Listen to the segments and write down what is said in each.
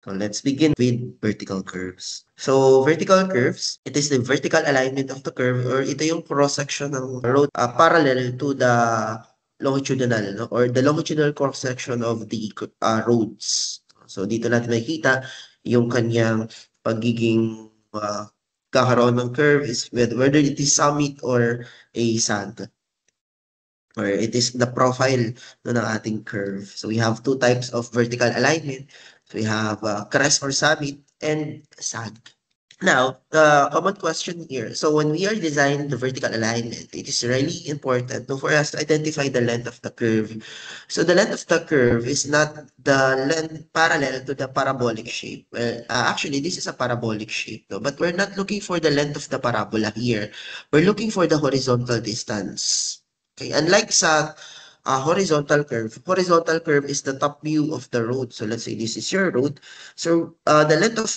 So let's begin with vertical curves. So vertical curves, it is the vertical alignment of the curve or ito yung cross-section ng road parallel to the longitudinal no? Or the longitudinal cross-section of the roads. So dito natin makikita yung kanyang pagiging kakaroon ng curve is whether it is summit or a sag or it is the profile no, ng ating curve. So we have two types of vertical alignment. So we have crest or summit and sag. Now, the common question here. So when we are designing the vertical alignment, it is really important for us to identify the length of the curve. So the length of the curve is not the length parallel to the parabolic shape. Well, actually, this is a parabolic shape, no? But we're not looking for the length of the parabola here. We're looking for the horizontal distance. Okay, unlike sa horizontal curve is the top view of the road. So let's say this is your road. So the length of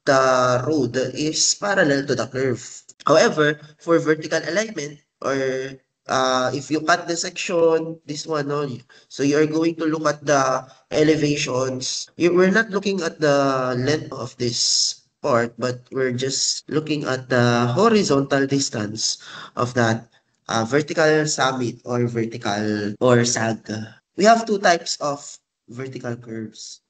the road is parallel to the curve. However, for vertical alignment or if you cut the section, this one, no, so you're going to look at the elevations. We're not looking at the length of this part, but we're just looking at the horizontal distance of that vertical summit or vertical or sag. We have two types of vertical curves.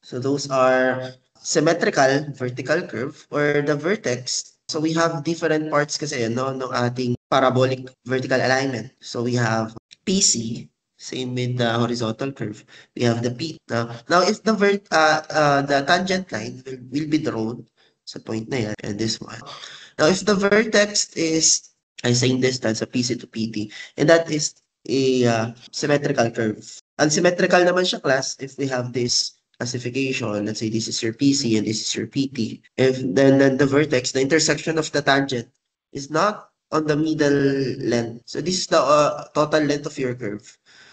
So those are symmetrical vertical curve or the vertex. So we have different parts kasi no ng ating parabolic vertical alignment. So we have PC, same with the horizontal curve. We have the P. Now if the tangent line will be drawn sa point na yan and this one. Now if the vertex is same distance sa PC to PT and that is a symmetrical curve. Unsymmetrical naman siya class if we have this classification. Let's say this is your PC and this is your PT. If then the vertex, the intersection of the tangent is not on the middle length. So this is the total length of your curve.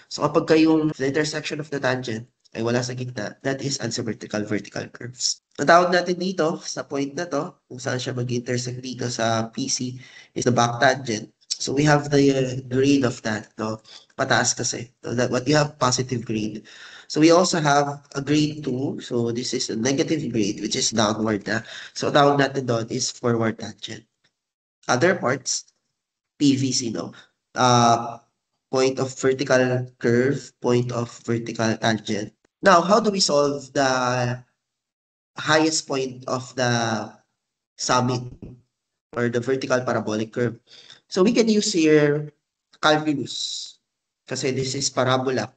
So kapag kayong the intersection of the tangent ay wala sa gitna, that is unsymmetrical vertical curves. Ang tawag natin dito sa point na to, kung saan siya mag-intersect dito sa PC, is the back tangent. So we have the grade of that, no? Pataas kasi. So that what you have positive grade. So we also have a grade 2. So this is a negative grade which is downward na. So tawag natin doon is forward tangent. Other parts, PVC, no? Point of vertical curve, point of vertical tangent. Now, how do we solve the highest point of the summit or the vertical parabolic curve? So we can use here calculus kasi this is parabola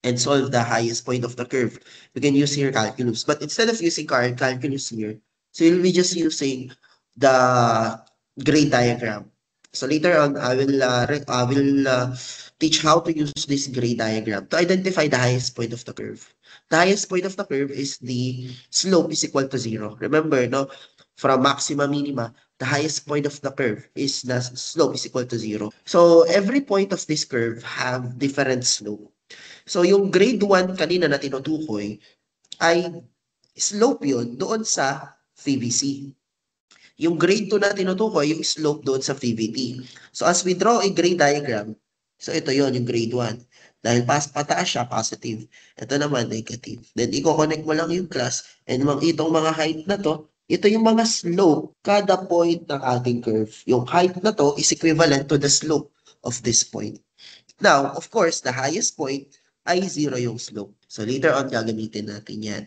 and solve the highest point of the curve. We can use here calculus. But instead of using calculus here, so you'll be just using the grade diagram. So later on, I will teach how to use this grade diagram to identify the highest point of the curve. The highest point of the curve is the slope is equal to 0. Remember, no? From maxima minima, the highest point of the curve is the slope is equal to 0. So every point of this curve have different slope. So yung grade 1 kanina na tinutukoy ay slope yun doon sa VBC. Yung grade 2 na tinutukoy, yung slope doon sa VBT. So as we draw a grade diagram, so ito yon yung grade 1. Dahil pataas siya, positive. Ito naman, negative. Then, i-connect mo lang yung class. And itong mga height na to, ito yung mga slope kada point ng ating curve. Yung height na to is equivalent to the slope of this point. Now, of course, the highest point ay 0 yung slope. So, later on, gagamitin natin yan.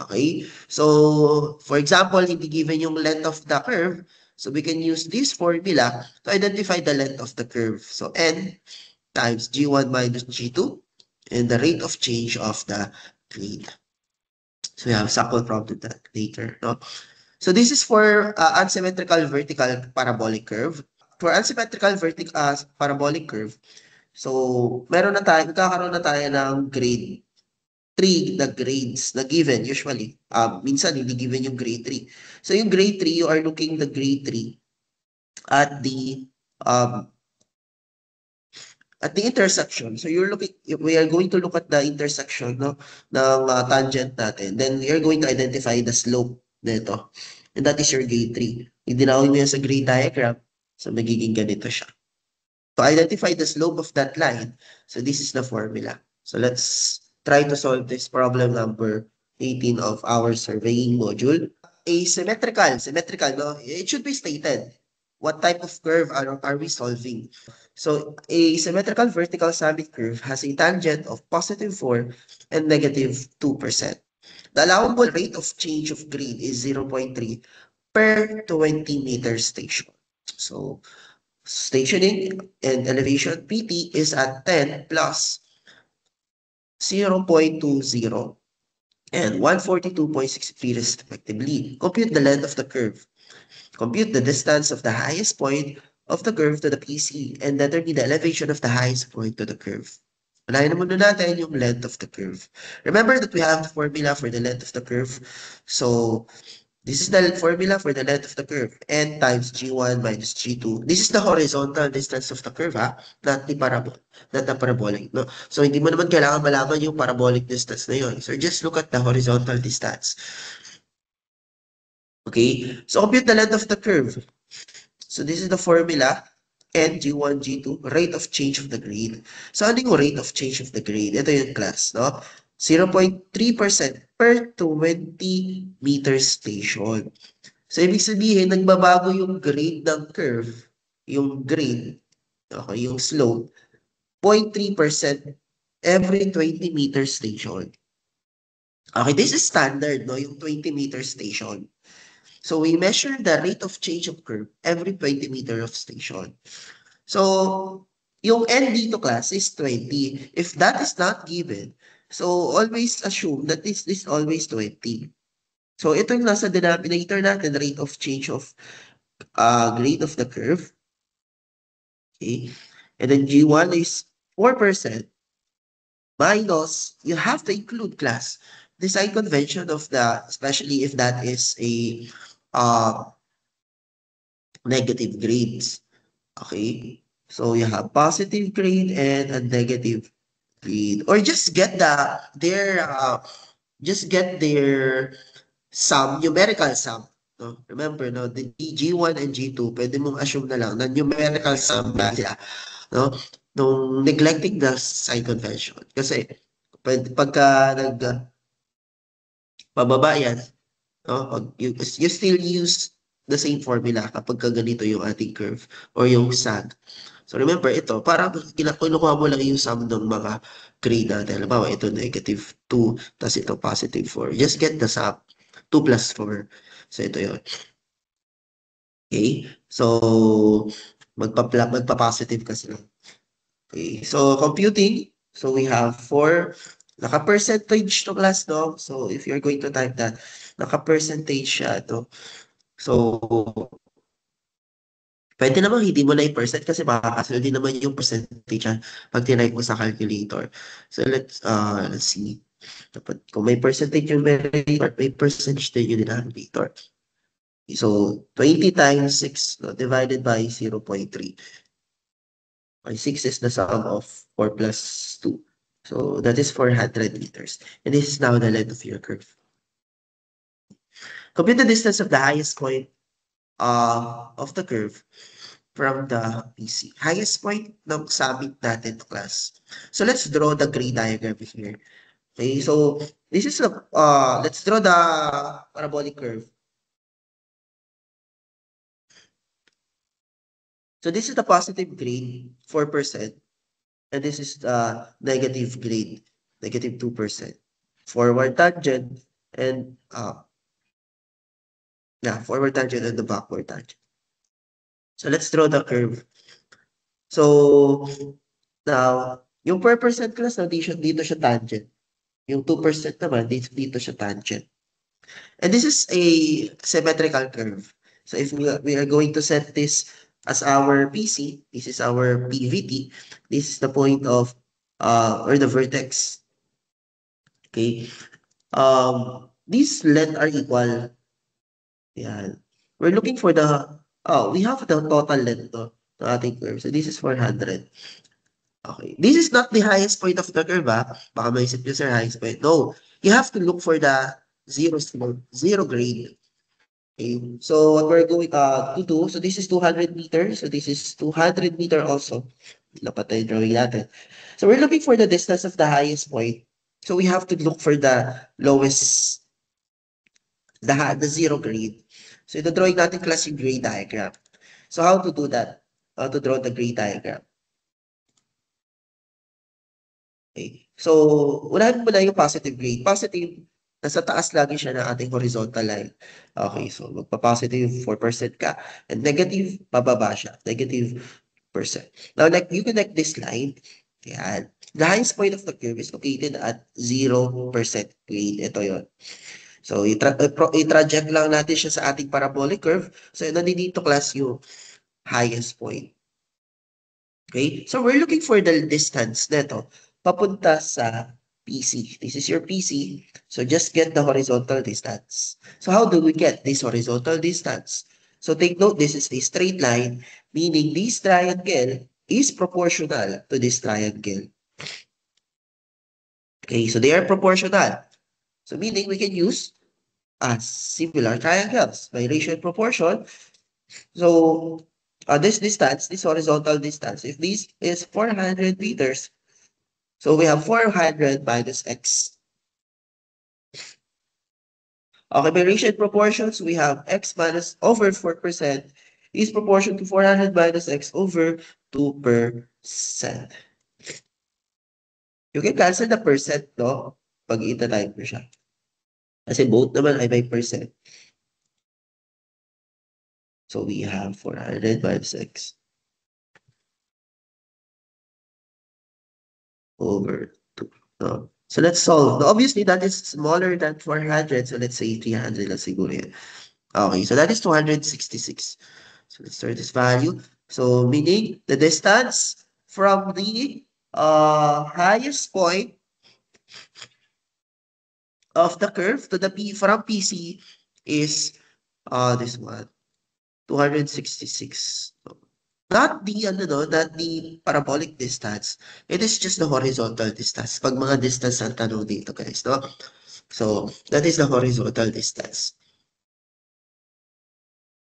Okay? So, for example, hindi given yung length of the curve. So, we can use this formula to identify the length of the curve. So, n times g1 minus g2 and the rate of change of the grade. So, we have sample problem that later. No? So, this is for unsymmetrical vertical parabolic curve. For unsymmetrical vertical parabolic curve, so, magkakaroon na tayo ng grade 3 na grades na given usually. Minsan, hindi given yung grade 3. So, yung grade 3, you are looking the grade 3 at um, the intersection. So, we are going to look at the intersection no, ng tangent natin. Then, we are going to identify the slope nito. And that is your grade 3. Idinawin mo yan sa grade diagram. So, magiging ganito siya. To identify the slope of that line, so this is the formula. So let's try to solve this problem number 18 of our surveying module. Symmetrical, no? It should be stated. What type of curve are we solving? So a symmetrical vertical summit curve has a tangent of +4 and -2%. The allowable rate of change of grade is 0.3 per 20 meter station. So stationing and elevation PT is at 10 plus 0.20 and 142.63 respectively. Compute the length of the curve. Compute the distance of the highest point of the curve to the PC and determine the elevation of the highest point to the curve. Unahin na muna natin yung length of the curve. Remember that we have the formula for the length of the curve. So, this is the formula for the length of the curve. N times G1 minus G2. This is the horizontal distance of the curve, ha? Not the parabolic, no? So, hindi mo naman kailangan malaman yung parabolic distance na yun. So, just look at the horizontal distance. Okay? So, compute the length of the curve. So, this is the formula. N, G1, G2, rate of change of the grade. So, ano yung rate of change of the grade? Ito yung class, no? 0.3% per 20 meter station. So, ibig sabihin, nagbabago yung grade ng curve, yung grade, okay, yung slope, 0.3% every 20 meter station. Okay, this is standard, no? Yung 20 meter station. So, we measure the rate of change of curve every 20 meter of station. So, yung N dito class is 20. If that is not given, so always assume that this is always 20. So, ito yung nasa denominator natin, rate of change of grade of the curve. Okay. And then G1 is 4% minus, you have to include class, the sign convention of the, especially if that is a negative grades. Okay. So you have positive grade and a negative grade. Or just get their sum, numerical sum. No? Remember, no, the G1 and G2, pwede mong assume na lang na numerical sum na sila. No? Nung neglecting the sign convention. Kasi, pagka pababa yan, no? You still use the same formula kapag ganito yung ating curve or yung sag. So remember, ito, parang kinukuha mo lang yung sum ng mga grade natin. Halimbawa, ito -2, tapos ito +4. Just get the sum. 2 plus 4. So ito yun. Okay? So, magpa-positive kasi lang. Okay, so computing. So we have 4, naka-percentage to class, no? So if you're going to type that, naka-percentage siya, no? So, pwede naman hindi mo na i-percent kasi makakasunod din naman yung percentage yan pag tinry mo sa calculator. So let's see. Dapat kung may percentage yung numerator, may percentage din yung denominator. So 20 times 6, no, divided by 0.3. 6 is the sum of 4 plus 2. So that is 400 meters. And this is now the length of your curve. Compute the distance of the highest point of the curve from the PC. Highest point ng summit natin class. So let's draw the gray diagram here. Okay, so this is let's draw the parabolic curve. So this is the positive grade, 4%. And this is the negative grade, -2%. Forward tangent and forward tangent and the backward tangent. So let's draw the curve. So now, yung per percent class na dito siya tangent. Yung 2% naman dito siya tangent. And this is a symmetrical curve. So if we are going to set this as our PC, this is our PVT, this is the point of or the vertex. Okay. These length are equal. Yeah. We're looking for we have the total length to ating curve. So this is 400. Okay. This is not the highest point of the curve, ha? Baka maisip nyo, sir, highest point. No. You have to look for the zero grade. Okay. So what we're going to do, so this is 200 meters. So this is 200 meter also. Dapat tayo drawing natin. So we're looking for the distance of the highest point. So we have to look for the lowest, the zero grade. So ito drawing natin class yung grade diagram. So how to do that? How to draw the grade diagram? Okay. So, unahin mo na yung positive grade. Positive, nasa taas lagi siya ng ating horizontal line. Okay, so magpa-positive 4% ka. And negative, pababa siya. Negative percent. Now, like, you connect this line. Yan. The highest point of the curve is located at 0% grade. Ito yon. So, i-traject lang natin siya sa ating parabolic curve. So, nandito class yung highest point. Okay? So, we're looking for the distance nito papunta sa PC. This is your PC. So, just get the horizontal distance. So, how do we get this horizontal distance? So, take note, this is a straight line, meaning this triangle is proportional to this triangle. Okay, so they are proportional. So, meaning we can use similar triangles by ratio and proportion. So, this distance, this horizontal distance, if this is 400 meters, so we have 400 minus x. Okay, by ratio and proportions, we have x minus over 4% is proportion to 400 minus x over 2%. You can cancel the percent, no? Pag ita-type mo siya. Kasi both naman ay by percent. So we have 400 minus x over 2. No? So let's solve. Now, obviously, that is smaller than 400. So let's say 300 lang siguro yan. Okay, so that is 266. So let's start this value. So meaning the distance from the highest point of the curve to the from PC is this one, 266. Not the not the parabolic distance. It is just the horizontal distance. Pag mga distance ang tanong dito, guys, no? So that is the horizontal distance.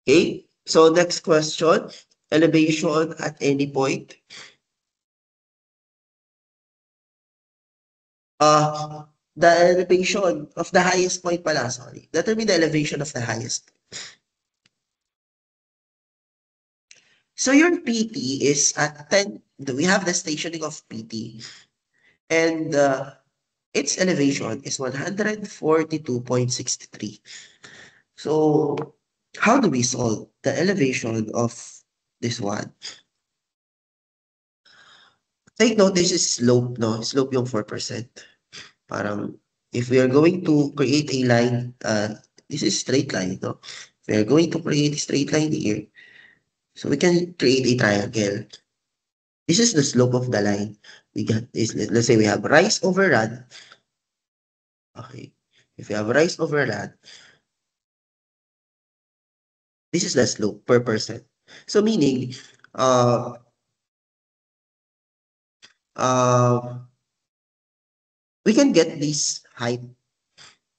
Okay? So next question, elevation at any point. The elevation of the highest point pala, sorry. Determine the elevation of the highest. So your PT is at 10, we have the stationing of PT, and its elevation is 142.63. So how do we solve the elevation of this one? Take note, this is slope, no? Slope yung 4%. Parang, if we are going to create a line, this is straight line, no? If we are going to create a straight line here, so we can create a triangle. This is the slope of the line. We got this, let's say we have rise over run. Okay. If we have rise over run, this is the slope per percent. So meaning, uh, uh, we can get this height.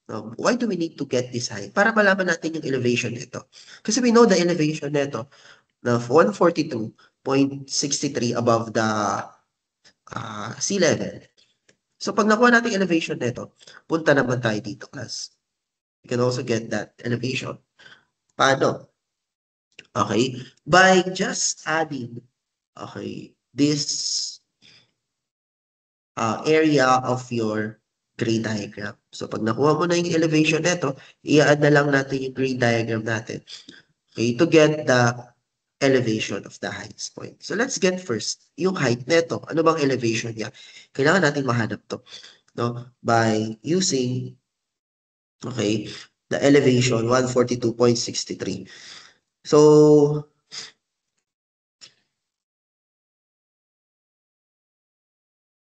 Why do we need to get this height? Para malaman natin yung elevation nito. Kasi we know the elevation nito na 142.63 above the sea level. So pag nakuha natin elevation nito, punta naman tayo dito, class. You can also get that elevation. Paano? Okay? By just adding, okay, this area of your grade diagram. So pag nakuha mo na yung elevation nito, i-add na lang natin yung grade diagram natin. Okay, to get the elevation of the highest point. So let's get first yung height nito. Ano bang elevation niya? Kailangan natin mahanap to, no? By using, okay, the elevation 142.63. So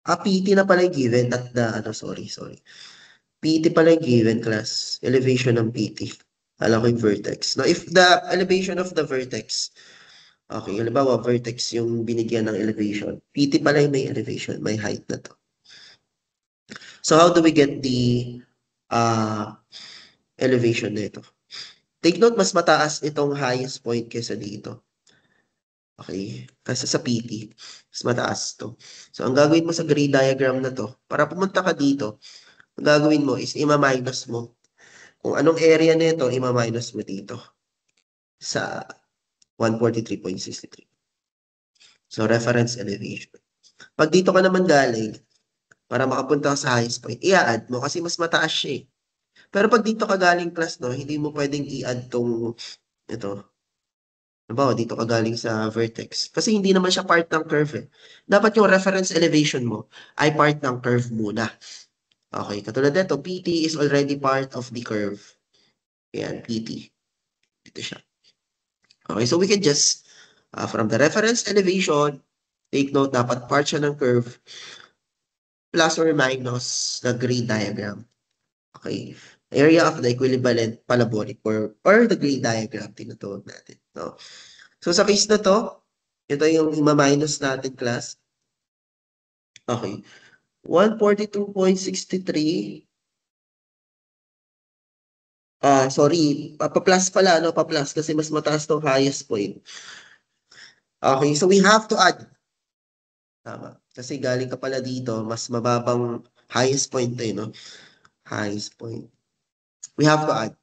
PT na pala yung given at the sorry. PT pala yung given, class. Elevation ng PT. Alam ko yung vertex. Now, if the elevation of the vertex, okay, halimbawa, vertex yung binigyan ng elevation. PT pala yung may elevation, may height na to. So, how do we get the elevation nito? Take note, mas mataas itong highest point kesa dito. Okay? Kasi sa PT, mas mataas to. So, ang gagawin mo sa grade diagram na to, para pumunta ka dito, ang gagawin mo is ima-minus mo. Kung anong area nito, ima-minus mo dito sa 143.63. So, reference elevation. Pag dito ka naman galing, para makapunta ka sa highest point, i-add mo kasi mas mataas siya eh. Pero pag dito ka galing class, no, hindi mo pwedeng i-add tong ito. Halimbawa, dito ka galing sa vertex. Kasi hindi naman siya part ng curve eh. Dapat yung reference elevation mo ay part ng curve muna. Okay, katulad nito, PT is already part of the curve. Ayan, PT. Dito siya. Okay, so we can just, from the reference elevation, take note, dapat part siya ng curve, plus or minus the grade diagram. Okay, area of the equivalent parabolic or the grade diagram, tinutuwag natin. No? So sa case na to, ito yung ima-minus natin class. Okay, 142.63. Sorry, pa-plus pala, no? Pa-plus kasi mas mataas tong highest point. Okay, so we have to add. Tama. Kasi galing ka pala dito, mas mababang highest point eh, no? Highest point. We have to add.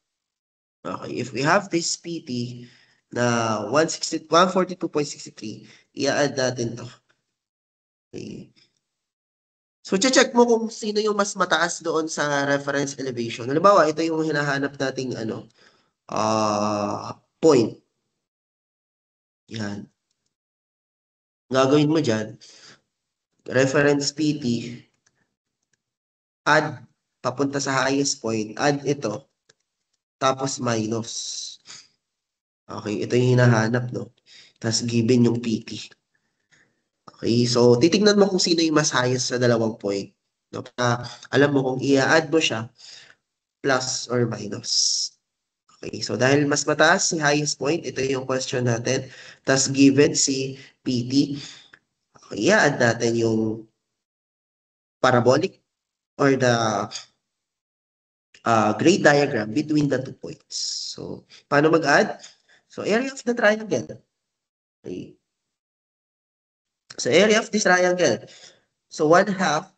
Okay, if we have this PT na 142.63, i-add natin to. Okay. So, check mo kung sino yung mas mataas doon sa reference elevation. Halimbawa, ito yung hinahanap nating point. Yan. Gagawin mo dyan, reference PT, add, papunta sa highest point, add ito, tapos minus. Okay, ito yung hinahanap, no? Tapos given yung PT. Okay, so titignan mo kung sino yung mas highest sa dalawang point. No? Alam mo kung i-add mo siya, plus or minus. Okay, so dahil mas mataas si highest point, ito yung question natin. Tapos given si PT, okay, i-add natin yung parabolic or the grade diagram between the 2 points. So, paano mag-add? So, area of the triangle. Okay. So, area of this triangle. So, 1/2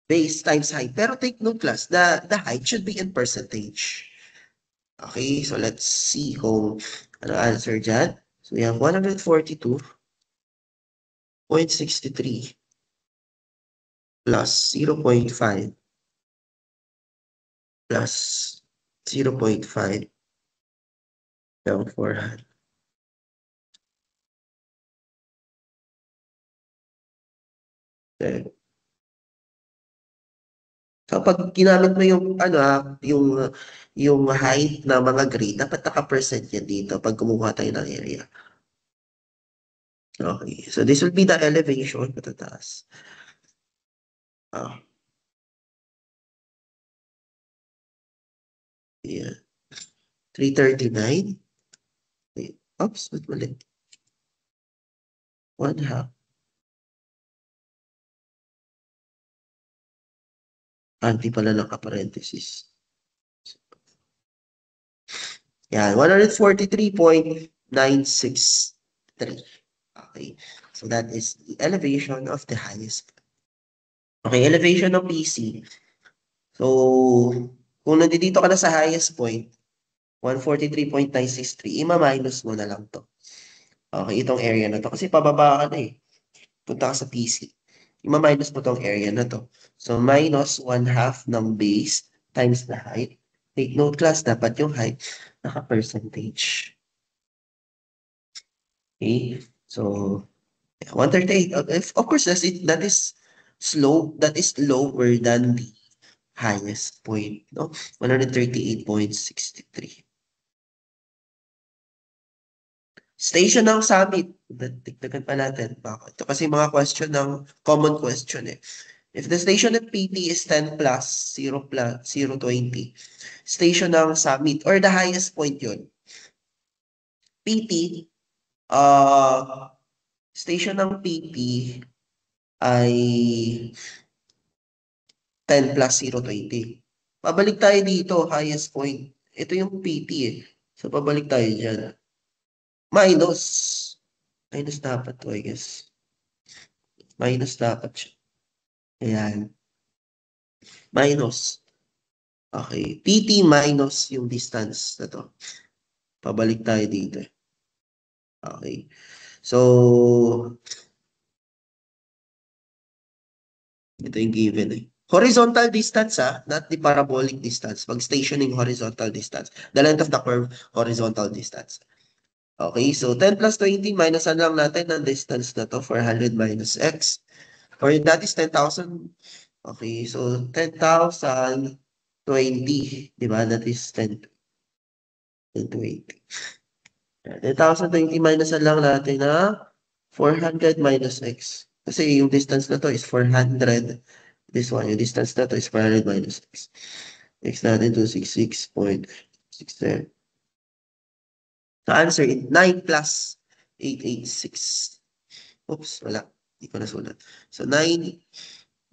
base times height. Pero take note class, the height should be in percentage. Okay, so let's see kung ano answer dyan. So, we have 142.63 plus 0.5 plus 0.5 down 400. Okay. Kapag ginamit mo yung yung height na mga grade, dapat naka-percent yan dito pag kumuha tayo ng area. Okay, so this will be the elevation patataas. Ah, yeah. 339. Oops, ba't mali? 1/2. Anti pala naka-parenthesis. Yan, 143.963. Okay, so that is the elevation of the highest. Okay, elevation of PC. So, kung nandito ka na sa highest point, 143.963, ima-minus mo na lang to. Okay, itong area na to. Kasi pababa ka na eh. Punta ka sa PC. Ima-minus mo tong area na to. So, minus 1/2 ng base times the height. Take note class, dapat yung height naka-percentage. Okay, so 138. Of course, that is lower than the highest point, no? 138.63. Station ng summit. Dagdagan pa natin. Bakit? Ito kasi mga question ng common question eh. If the station of PT is 10 plus 0 plus 020, station ng summit or the highest point yun. PT, station ng PT ay 10 plus 020. Pabalik tayo dito, highest point. Ito yung PT eh. So, pabalik tayo dyan. Minus. Minus dapat to, I guess. Minus dapat siya. Ayan. minus. Okay, PT minus yung distance na to. Pabalik tayo dito. Okay. So, ito yung given eh. Horizontal distance not the parabolic distance. Pag stationing horizontal distance. The length of the curve, horizontal distance. Okay, so 10 plus 20, minusan lang natin ang distance na to, 400 minus x. Or that is 10,000. Okay, so 10,020. Di ba? That is 10, 1020. 10,020 minusan lang natin na 400 minus x. Kasi yung distance na to is 400. This one, yung distance na to is 400 minus x. X natin 266.67. The answer is 9 plus 886. Oops, wala. Hindi ko nasulat. So 9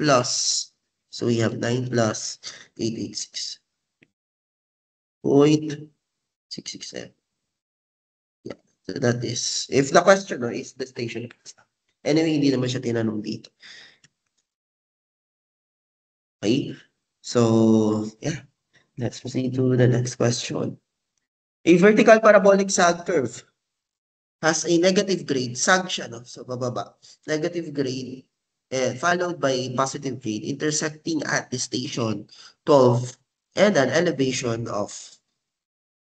plus, so we have 9 plus 886. 0.667. Yeah. So that is, if the question is the station. Anyway, hindi naman siya tinanong dito. Okay? So, yeah. Let's proceed to the next question. A vertical parabolic sag curve has a negative grade. Sag siya, no? So, bababa. Negative grade followed by positive grade intersecting at the station 12 and an elevation of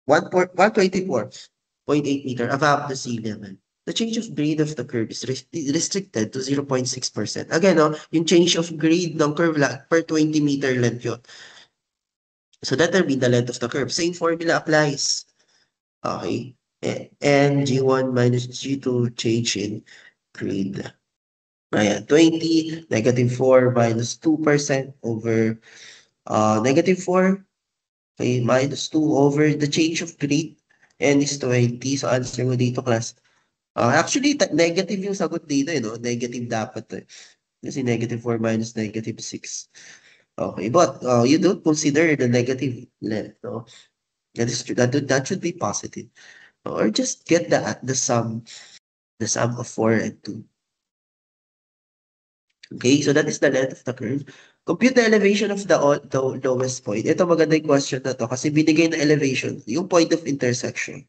124.8 meter above the sea level. The change of grade of the curve is restricted to 0.6%. Again, no, yung change of grade ng curve lang per 20 meter length yun. So determine the length of the curve. Same formula applies. Okay. And G1 minus G2 change in grade. Ayan, 20, negative 4 minus 2% over negative 4. Okay, minus 2 over the change of grade. N is 20. So answer mo dito, class. Actually, negative yung sagot dito, no? Negative dapat. Kasi negative 4 minus negative 6. Okay, but you don't consider the negative length, no? That is true. That should be positive. Or just get the sum of 4 and 2. Okay, so that is the length of the curve. Compute the elevation of the lowest point. Ito maganda yung question na to kasi binigay na elevation, yung point of intersection.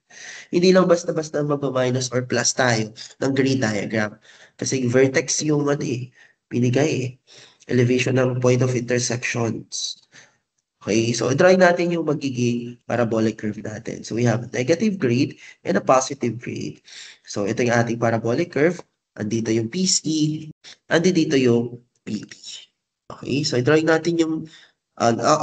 Hindi lang basta-basta mag-minus or plus tayo ng green diagram. Kasi vertex yung binigay elevation ng point of intersections. Okay, so drawing natin yung magiging parabolic curve natin. So we have negative grade and a positive grade. So ito yung ating parabolic curve. Andito yung PC, andito yung PT. Okay, so drawing natin yung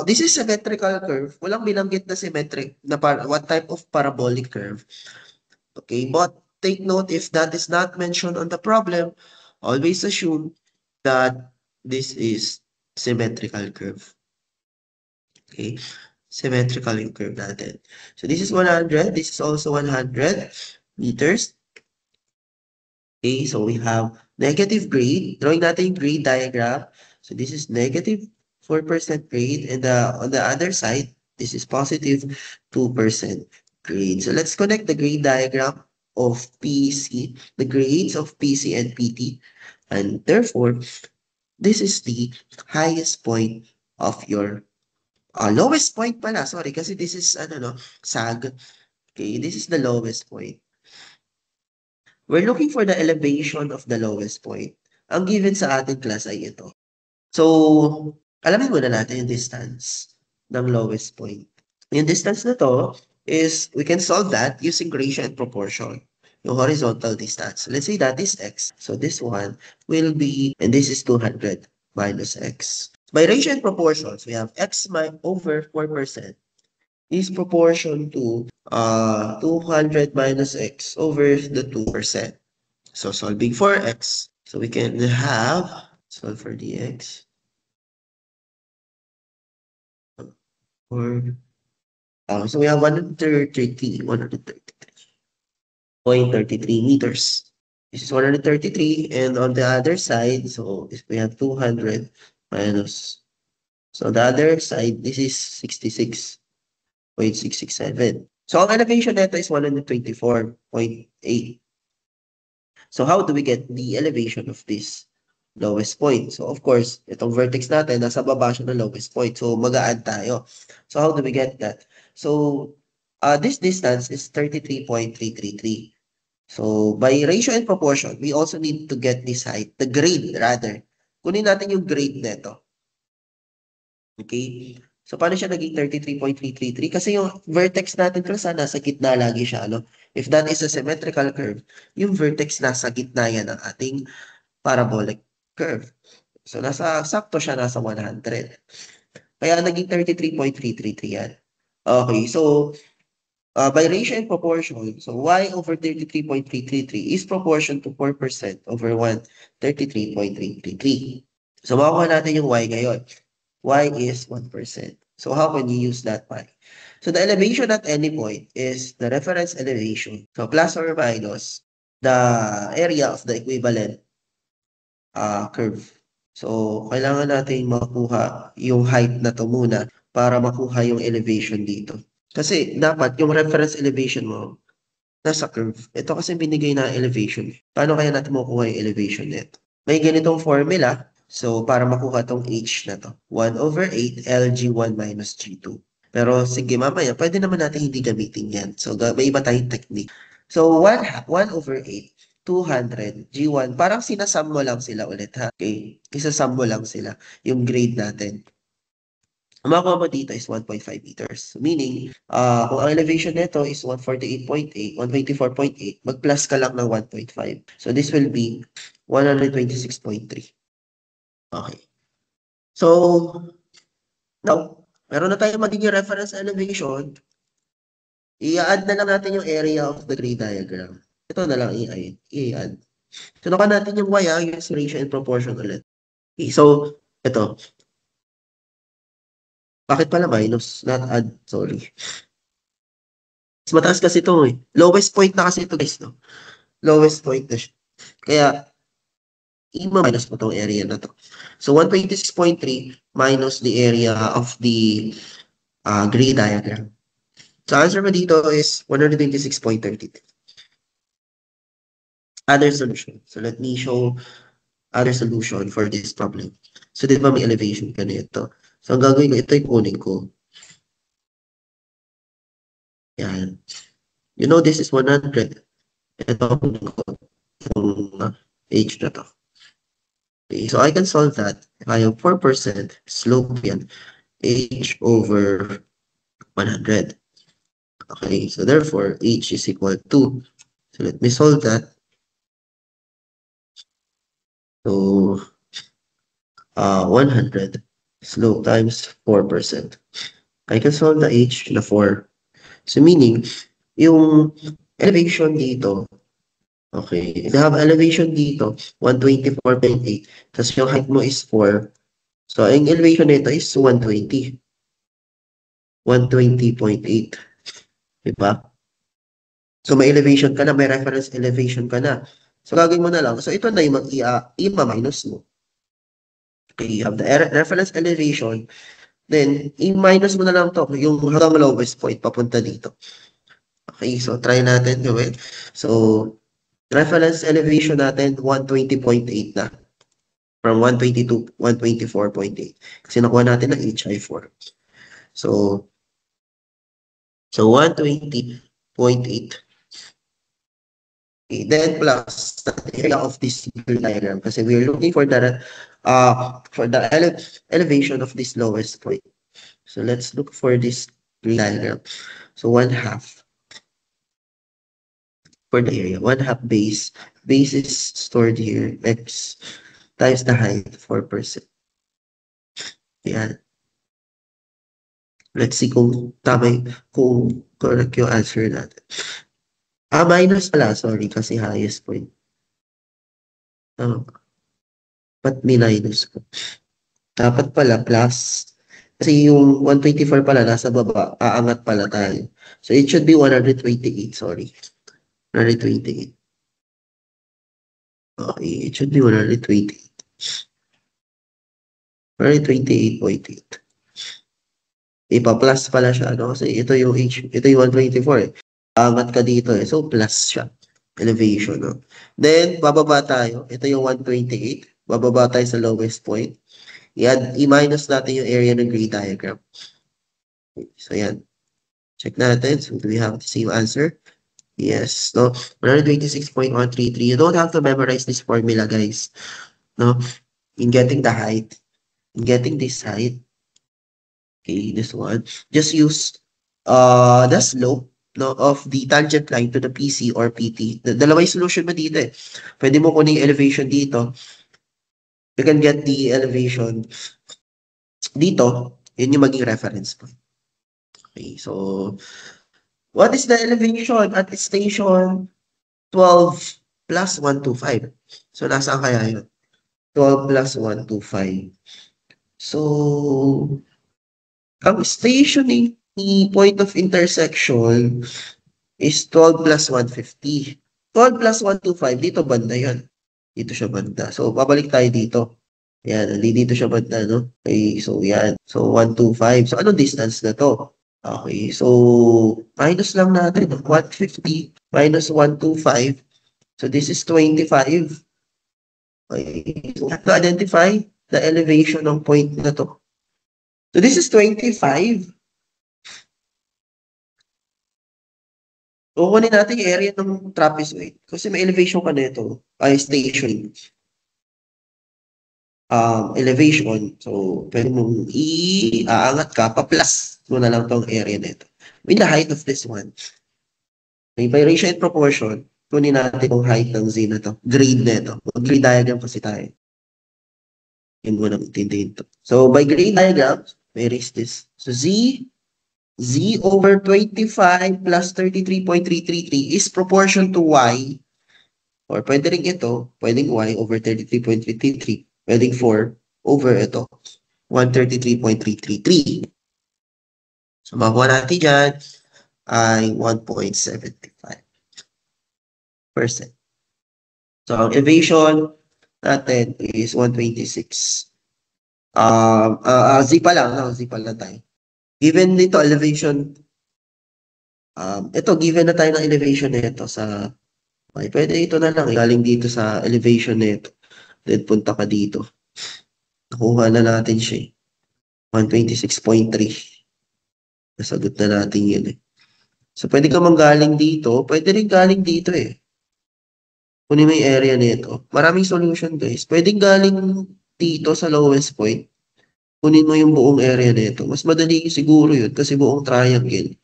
this is symmetrical curve. Walang binanggit na symmetric na what type of parabolic curve. Okay, but take note if that is not mentioned on the problem, always assume that this is symmetrical curve. Okay, symmetrical yung curve natin. So this is 100, this is also 100 meters. Okay, so we have negative grade. Drawing natin yung grade diagram. So this is negative 4% grade and on the other side, this is positive 2% grade. So let's connect the grade diagram of PC, the grades of PC and PT. And therefore, this is the highest point of your lowest point pala, sorry, kasi this is, sag. Okay, this is the lowest point. We're looking for the elevation of the lowest point. Ang given sa ating class ay ito. So, alamin muna natin yung distance ng lowest point. Yung distance na to is, we can solve that using ratio and proportion. Yung horizontal distance. Let's say that is x. So this one will be, and this is 200 minus x. By ratio and proportions, we have x over 4% is proportion to 200 minus x over the 2%. So solving for x, so we can have, solve for dx, or, so we have 133.33 meters. This is 133, and on the other side, so if we have 200 minus, so the other side, this is 66.667. So ang elevation nito is 124.8. So how do we get the elevation of this lowest point. So, of course, itong vertex natin, nasa baba siya ng lowest point. So, mag-a-add tayo. So, how do we get that? So, this distance is 33.333. So, by ratio and proportion, we also need to get this height, the grade rather. Kunin natin yung grade nito. Okay? So, paano siya naging 33.333? Kasi yung vertex natin kasi nasa gitna lagi siya, ano? If that is a symmetrical curve, yung vertex nasa gitna yan ng ating parabolic curve. So, sakto siya nasa 100. Kaya naging 33.333 yan. Okay, so, by ratio and proportion, so y over 33.333 is proportion to 4% over 1, 33.333. So, makukuha natin yung y ngayon. Y is 1%. So, how can you use that y? So, the elevation at any point is the reference elevation. So, plus or minus the area of the equivalent curve. So, kailangan natin makuha yung height na to muna para makuha yung elevation dito. Kasi dapat yung reference elevation mo nasa curve. Ito kasi binigay na elevation. Paano kaya natin makuha yung elevation nito? May ganitong formula. So, para makuha tong h na to. 1 over 8 LG1 minus G2. Pero sige, mamaya, pwede naman natin hindi gamitin yan. So, may iba tayong technique. So, 1 over 8, 200, G1. Parang sinasum mo lang sila ulit, ha? Okay? Isasum mo lang sila, yung grade natin. Ang makuha mo dito is 1.5 meters. Meaning, kung ang elevation nito is 148.8, 124.8, mag-plus ka lang ng 1.5. So, this will be 126.3. Okay. So, now, meron na tayong magiging reference elevation. I-add na lang natin yung area of the grid diagram. Ito na lang i-add. So, nakuha natin yung y, yung ratio and proportion ulit. Okay, so, ito. Bakit pala minus? Not add, sorry. Mas mataas kasi ito eh. Lowest point na kasi ito guys, no? Lowest point na siya. Kaya, i-minus mo itong area na to. So, 126.3 minus the area of the grid diagram. So, answer mo dito is 126.32. Other solution. So, let me show other solution for this problem. So, di ba may elevation ka nito? So, ang gagawin ko, ito yung kunin ko. Yan. You know, this is 100. Ito, kunin ko. Itong h na to. Okay, so I can solve that. If I have 4% slope yan, h over 100. Okay, so therefore, h is equal to, so let me solve that. So, 100 slope times 4%. I can solve the h na 4. So meaning, yung elevation dito, okay, if you have elevation dito, 124.8, tapos yung height mo is 4, so ang elevation nito is 120. 120.8. Diba? So may elevation ka na, may reference elevation ka na. So gagawin mo na lang. So ito na yung i-minus mo. Okay, you have the reference elevation. Then, i-minus mo na lang to, yung hanggang lowest point, papunta dito. Okay, so try natin gawin. So, reference elevation natin, 120.8 na. From 120 to 124.8. Kasi nakuha natin ng HI4. So 120.8. Okay, then plus the area of this diagram. Kasi we're looking for the elevation of this lowest point. So let's look for this diagram. So 1/2 for the area. 1/2 base. Base is stored here. X times the height, 4%. Yan. Let's see kung kung correct yung answer natin. Minus pala. Sorry, kasi highest point. Ba't minus ko? Dapat pala plus. Kasi yung 124 pala nasa baba. Aangat pala tayo. So it should be 128. Sorry. 128. Okay, it should be 128. 128.8. Ipa-plus pala siya, no? Kasi ito yung 124 eh. Angat ka dito So, plus siya. Elevation, no? Then, bababa tayo. Ito yung 128. Bababa tayo sa lowest point. I-minus natin yung area ng gray diagram. Okay, so yan. Check natin. So do we have the same answer? Yes. No, 126.133. You don't have to memorize this formula, guys. No, in getting the height, in getting this height, okay, this one, just use the slope no, of the tangent line to the PC or PT. Dalawa yung solution mo dito eh. Pwede mo kunin yung elevation dito. You can get the elevation dito. Yun yung maging reference point. Okay, so what is the elevation at station 12 plus 125? So, nasaan kaya yun? 12 plus 125. So, ang stationing point of intersection is 12 plus 150. 12 plus 125, dito banda yan. Dito siya banda. So, babalik tayo dito. Yan, dito siya banda, no? Okay, so yan. So, 125. So, anong distance na to? Okay, so, minus lang natin. 150 minus 125. So, this is 25. Okay, so, we have to identify the elevation ng point na to. So, this is 25. Kukunin natin yung area ng trapezoid. Kasi may elevation ka nito. Ay, station. Elevation. So, pwede mong iaangat ka, pa-plus mo na lang tong area nito. With the height of this one. Okay, by ratio and proportion, kunin natin yung height ng z na to. Grade nito. Grade diagram kasi tayo. Yan mo nang intindihin to. So, by grade diagram, may erase this. So, Z over 25 plus 33.333 is proportion to Y. Or pwede rin ito, pwedeng Y over 33.333. Pwedeng 4 over ito, 133.333. So, makuha natin dyan ay 1.75%. So, ang elevation natin is 126. Z pa lang, no? Z pa lang tayo. Given dito, elevation, ito, given na tayo ng elevation nito sa, okay, pwede ito na lang, galing dito sa elevation nito. Then, punta ka dito. Nakuha na natin siya, 126.3. Nasagot na natin yun eh. So, pwede ka manggaling dito, pwede rin galing dito eh. Kunin mo yung area nito. Maraming solution, guys. Pwedeng galing dito sa lowest point. Kunin mo yung buong area nito. Mas madali siguro yun kasi buong triangle.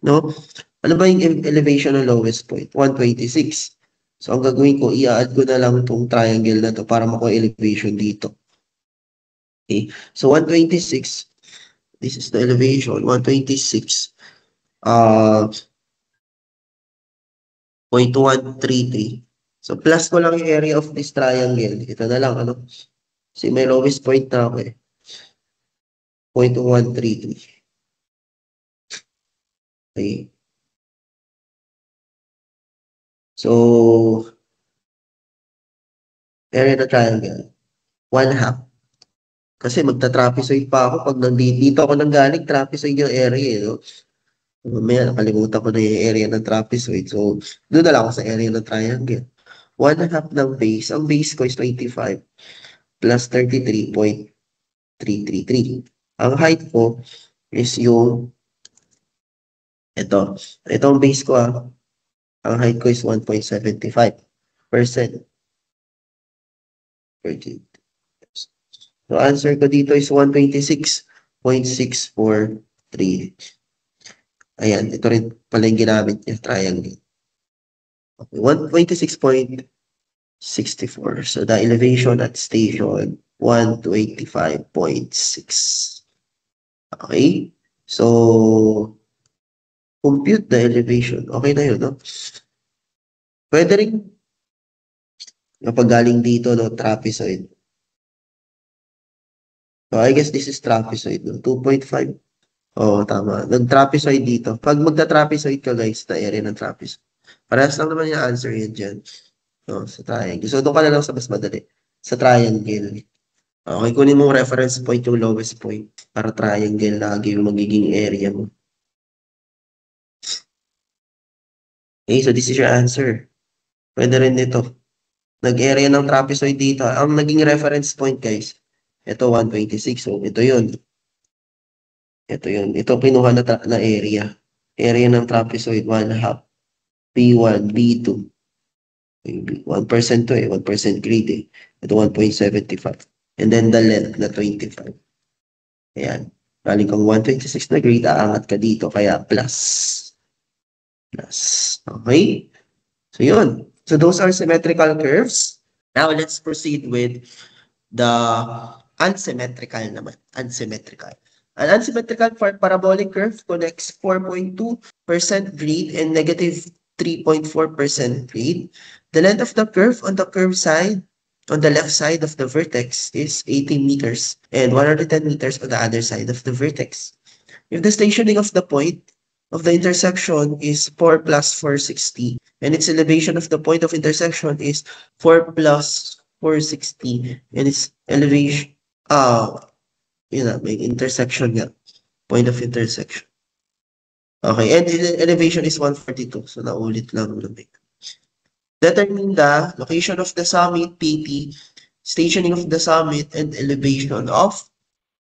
No? Ano ba yung elevation ng lowest point? 126. So, ang gagawin ko, i-add ko na lang itong triangle na to para makuha elevation dito. Okay. So, 126. This is the elevation. 126. 0.133. So, plus ko lang yung area of this triangle. Ito na lang, ano? Kasi may lowest point na ako eh. 0.133. Okay. So, area ng triangle. 1/2. Kasi magta-trapezoid pa ako pag nandito ako nanggaling, trapezoid yung area eh. No? Mamaya nakalimutan ko na yung area ng trapezoid. So, doon na lang ako sa area ng triangle. 1/2 ng base. Ang base ko is 25 plus 33.333. Ang height ko is yung ito. Ito ang base ko ah. Ang height ko is 1.75%. So, answer ko dito is 126.643. Ayan, ito rin pala yung ginamit niya, triangle. Okay, 126.64. So, the elevation at station, 125.6. Okay? So, compute the elevation. Okay na yun, no? Pwede rin kapag galing dito, no, trapezoid. So, I guess this is trapezoid, no? 2.5. Oo, tama. Nag-trapezoid dito. Pag magta-trapezoid ka, guys, na area ng trapezoid. Parehas lang naman yung answer yun dyan. No, sa triangle. So, doon ka na lang sa mas madali. Sa triangle. Okay, kunin mong reference point yung lowest point. Para triangle lagi yung magiging area mo. Okay, so this is your answer. Pwede rin dito. nag-area ng trapezoid dito. Ang naging reference point, guys, ito 126. So, ito yun. Ito yun. Ito kinuha na area. Area ng trapezoid, 1/2. B1, B2. 1% to 1% grade eh. Ito 1.75. And then the length na 25. Ayan. Galing kang 126 na grade, aangat ka dito. Kaya plus. Plus. Okay? So, yun. So, those are symmetrical curves. Now, let's proceed with the unsymmetrical naman. Unsymmetrical. An unsymmetrical parabolic curve connects 4.2% grade and negative 3.4% grade. The length of the curve on the curve side, on the left side of the vertex is 80 meters and 110 meters on the other side of the vertex. If the stationing of the point of the intersection is 4 plus 460 and its elevation of the point of intersection is 4 plus 460 and its elevation, may intersection nga. Point of intersection. Okay, and elevation is 142. So, naulit lang naman. Determine the location of the summit, PT, stationing of the summit, and elevation of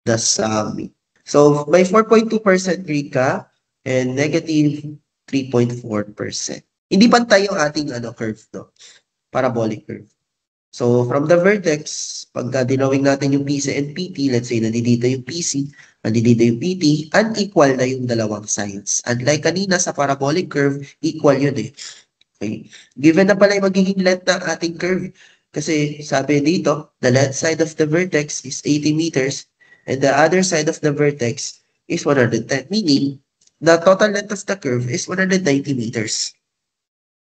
the summit. So, may 4.2% grade ka and negative 3.4%. Hindi pantay yung ating curve, no? Parabolic curve. So, from the vertex, pagka dinawing natin yung PC and PT, let's say, nandito yung PC, nandito yung PT, unequal na yung dalawang sides. Unlike kanina sa parabolic curve, equal yun eh. Okay. Given na pala yung magiging length ng ating curve, kasi sabi dito, the length side of the vertex is 80 meters and the other side of the vertex is 110, meaning the total length of the curve is 190 meters.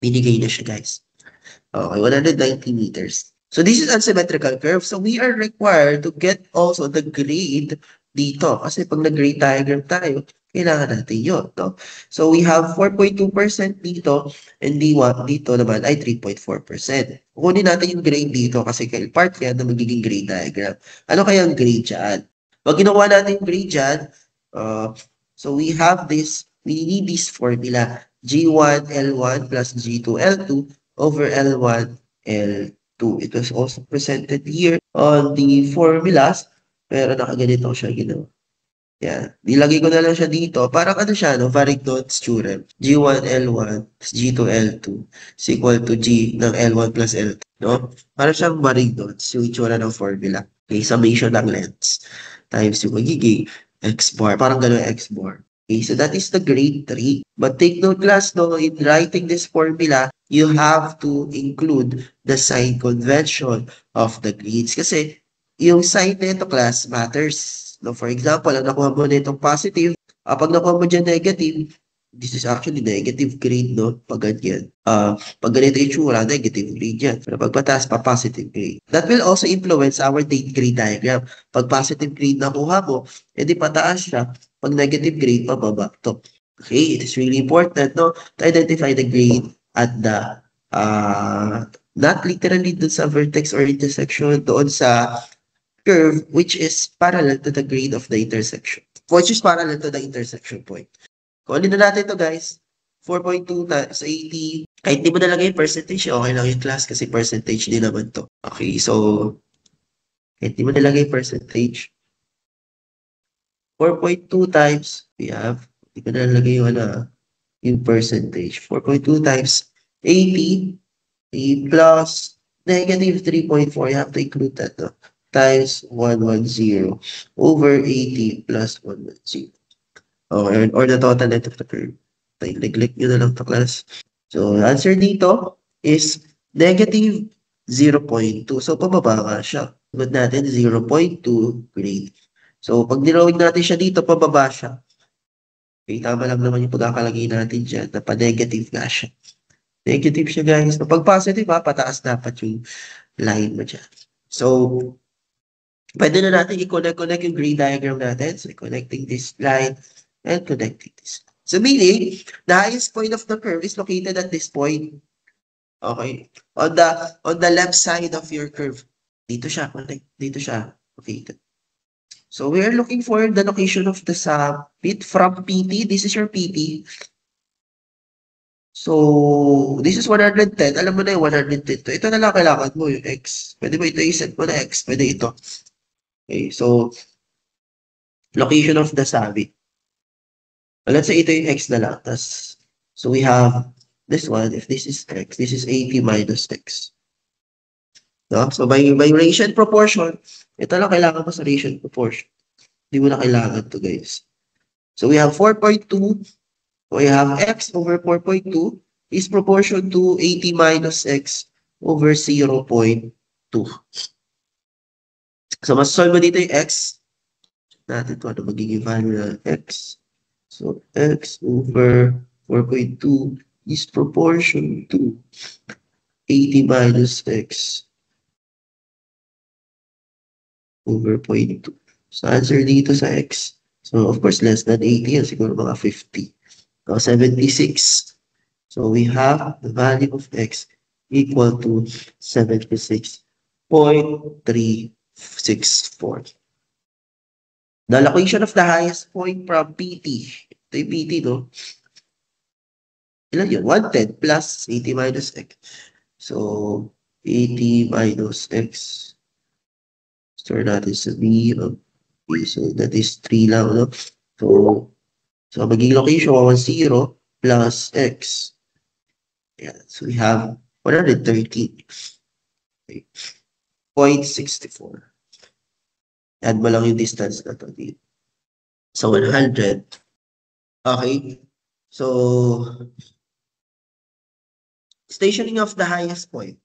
Binigay na siya, guys. Okay, 190 meters. So this is unsymmetrical curve. So we are required to get also the grade dito. Kasi pag nag-grade diagram tayo, kailangan natin yun. No? So we have 4.2% dito and dito naman ay 3.4%. Kunin natin yung grade dito kasi part yan na magiging grade diagram. Ano kaya ang grade dyan? Pag ginawa natin yung grade dyan, so we need this formula. G1 L1 plus G2 L2 over L1 L2. It was also presented here on the formulas, pero nakaganito siya ginawa. Yan. Nilagay ko na lang siya dito. Parang siya, no? Varignone's theorem. G1 L1 plus G2 L2 is equal to G ng L1 plus L2. No? Parang siyang Varignone's, yung itsura ng formula. Okay, summation ng lengths times yung magiging X bar. Parang gano'n X bar. Okay, so that is the grade 3. But take note, class, no, in writing this formula, you have to include the sign convention of the grades. Kasi yung sign nito, class, matters. No, for example, ang nakuha mo nitong positive, pag nakuha mo dyan negative, this is actually negative grade, no? Pag ganyan. Pag ganito yung tsura, negative grade yan. Pero pag pataas pa, positive grade. That will also influence our date grade diagram. Pag positive grade nakuha mo, edi pataas siya. Pag negative grade, pababa to. Okay, it is really important, no? To identify the grade at the, not literally dun sa vertex or intersection, doon sa curve which is parallel to the grade of the intersection. Which is parallel to the intersection point. Kunin na natin ito, guys. 4.2 times 80. Kahit di mo nalagay yung percentage, okay lang yung class kasi percentage din naman to. Okay, so kahit di mo nalagay yung percentage, 4.2 times, we have, di ko nalagay yung percentage. 4.2 times 80 plus negative 3.4. You have to include that, no? Times 110 over 80 plus 110. Or the total length of the curve. Neglect nyo na lang to, class. So, the answer dito is negative 0.2. So, pababa nga siya. Sagot natin 0.2 grade. So, pag nilawig natin siya dito, pababa siya. Okay, tama lang naman yung pagkakalagay natin dyan na pa-negative nga siya. Negative siya, guys. Pag positive, pataas dapat yung line mo dyan. So, pwede na natin i-connect yung grade diagram natin. So, connecting this line and connecting this. So, meaning, the highest point of the curve is located at this point. Okay. On the left side of your curve. Dito siya. Dito siya. Located. So, we are looking for the location of the summit from PT. This is your PT. So, this is 110. Alam mo na yung 110 to. Ito na lang kailangan mo, yung x. Pwede mo ito i-set mo na x. Pwede ito. Okay, so, location of the sabi. Let's say ito yung x na lang. So we have this one. If this is x, this is 80 minus x. No? So by ratio and proportion, ito lang kailangan mo sa ratio and proportion. Hindi mo na kailangan to, guys. So we have 4.2. We have x over 4.2 is proportion to 80 minus x over 0.2. So mas-solve mo dito yung x. Natin ito ano magiging value ng x. So x over 4.2 is proportion to 80 minus x over 0.2. So answer dito sa x. So of course less than 80 yan, siguro mga 50. So 76. So we have the value of x equal to 76.364. The location of the highest point from PT. Ito yung PT, no? Ilan yun? 110 plus 80 minus x. So, 80 minus x. Store natin sa B. Okay, so that is 3 lang, no? So magiging location, 110 plus x. Yeah, so we have 113. Okay. 0.64. Add mo lang yung distance na to dito. So, 100. Okay. So, stationing of the highest point.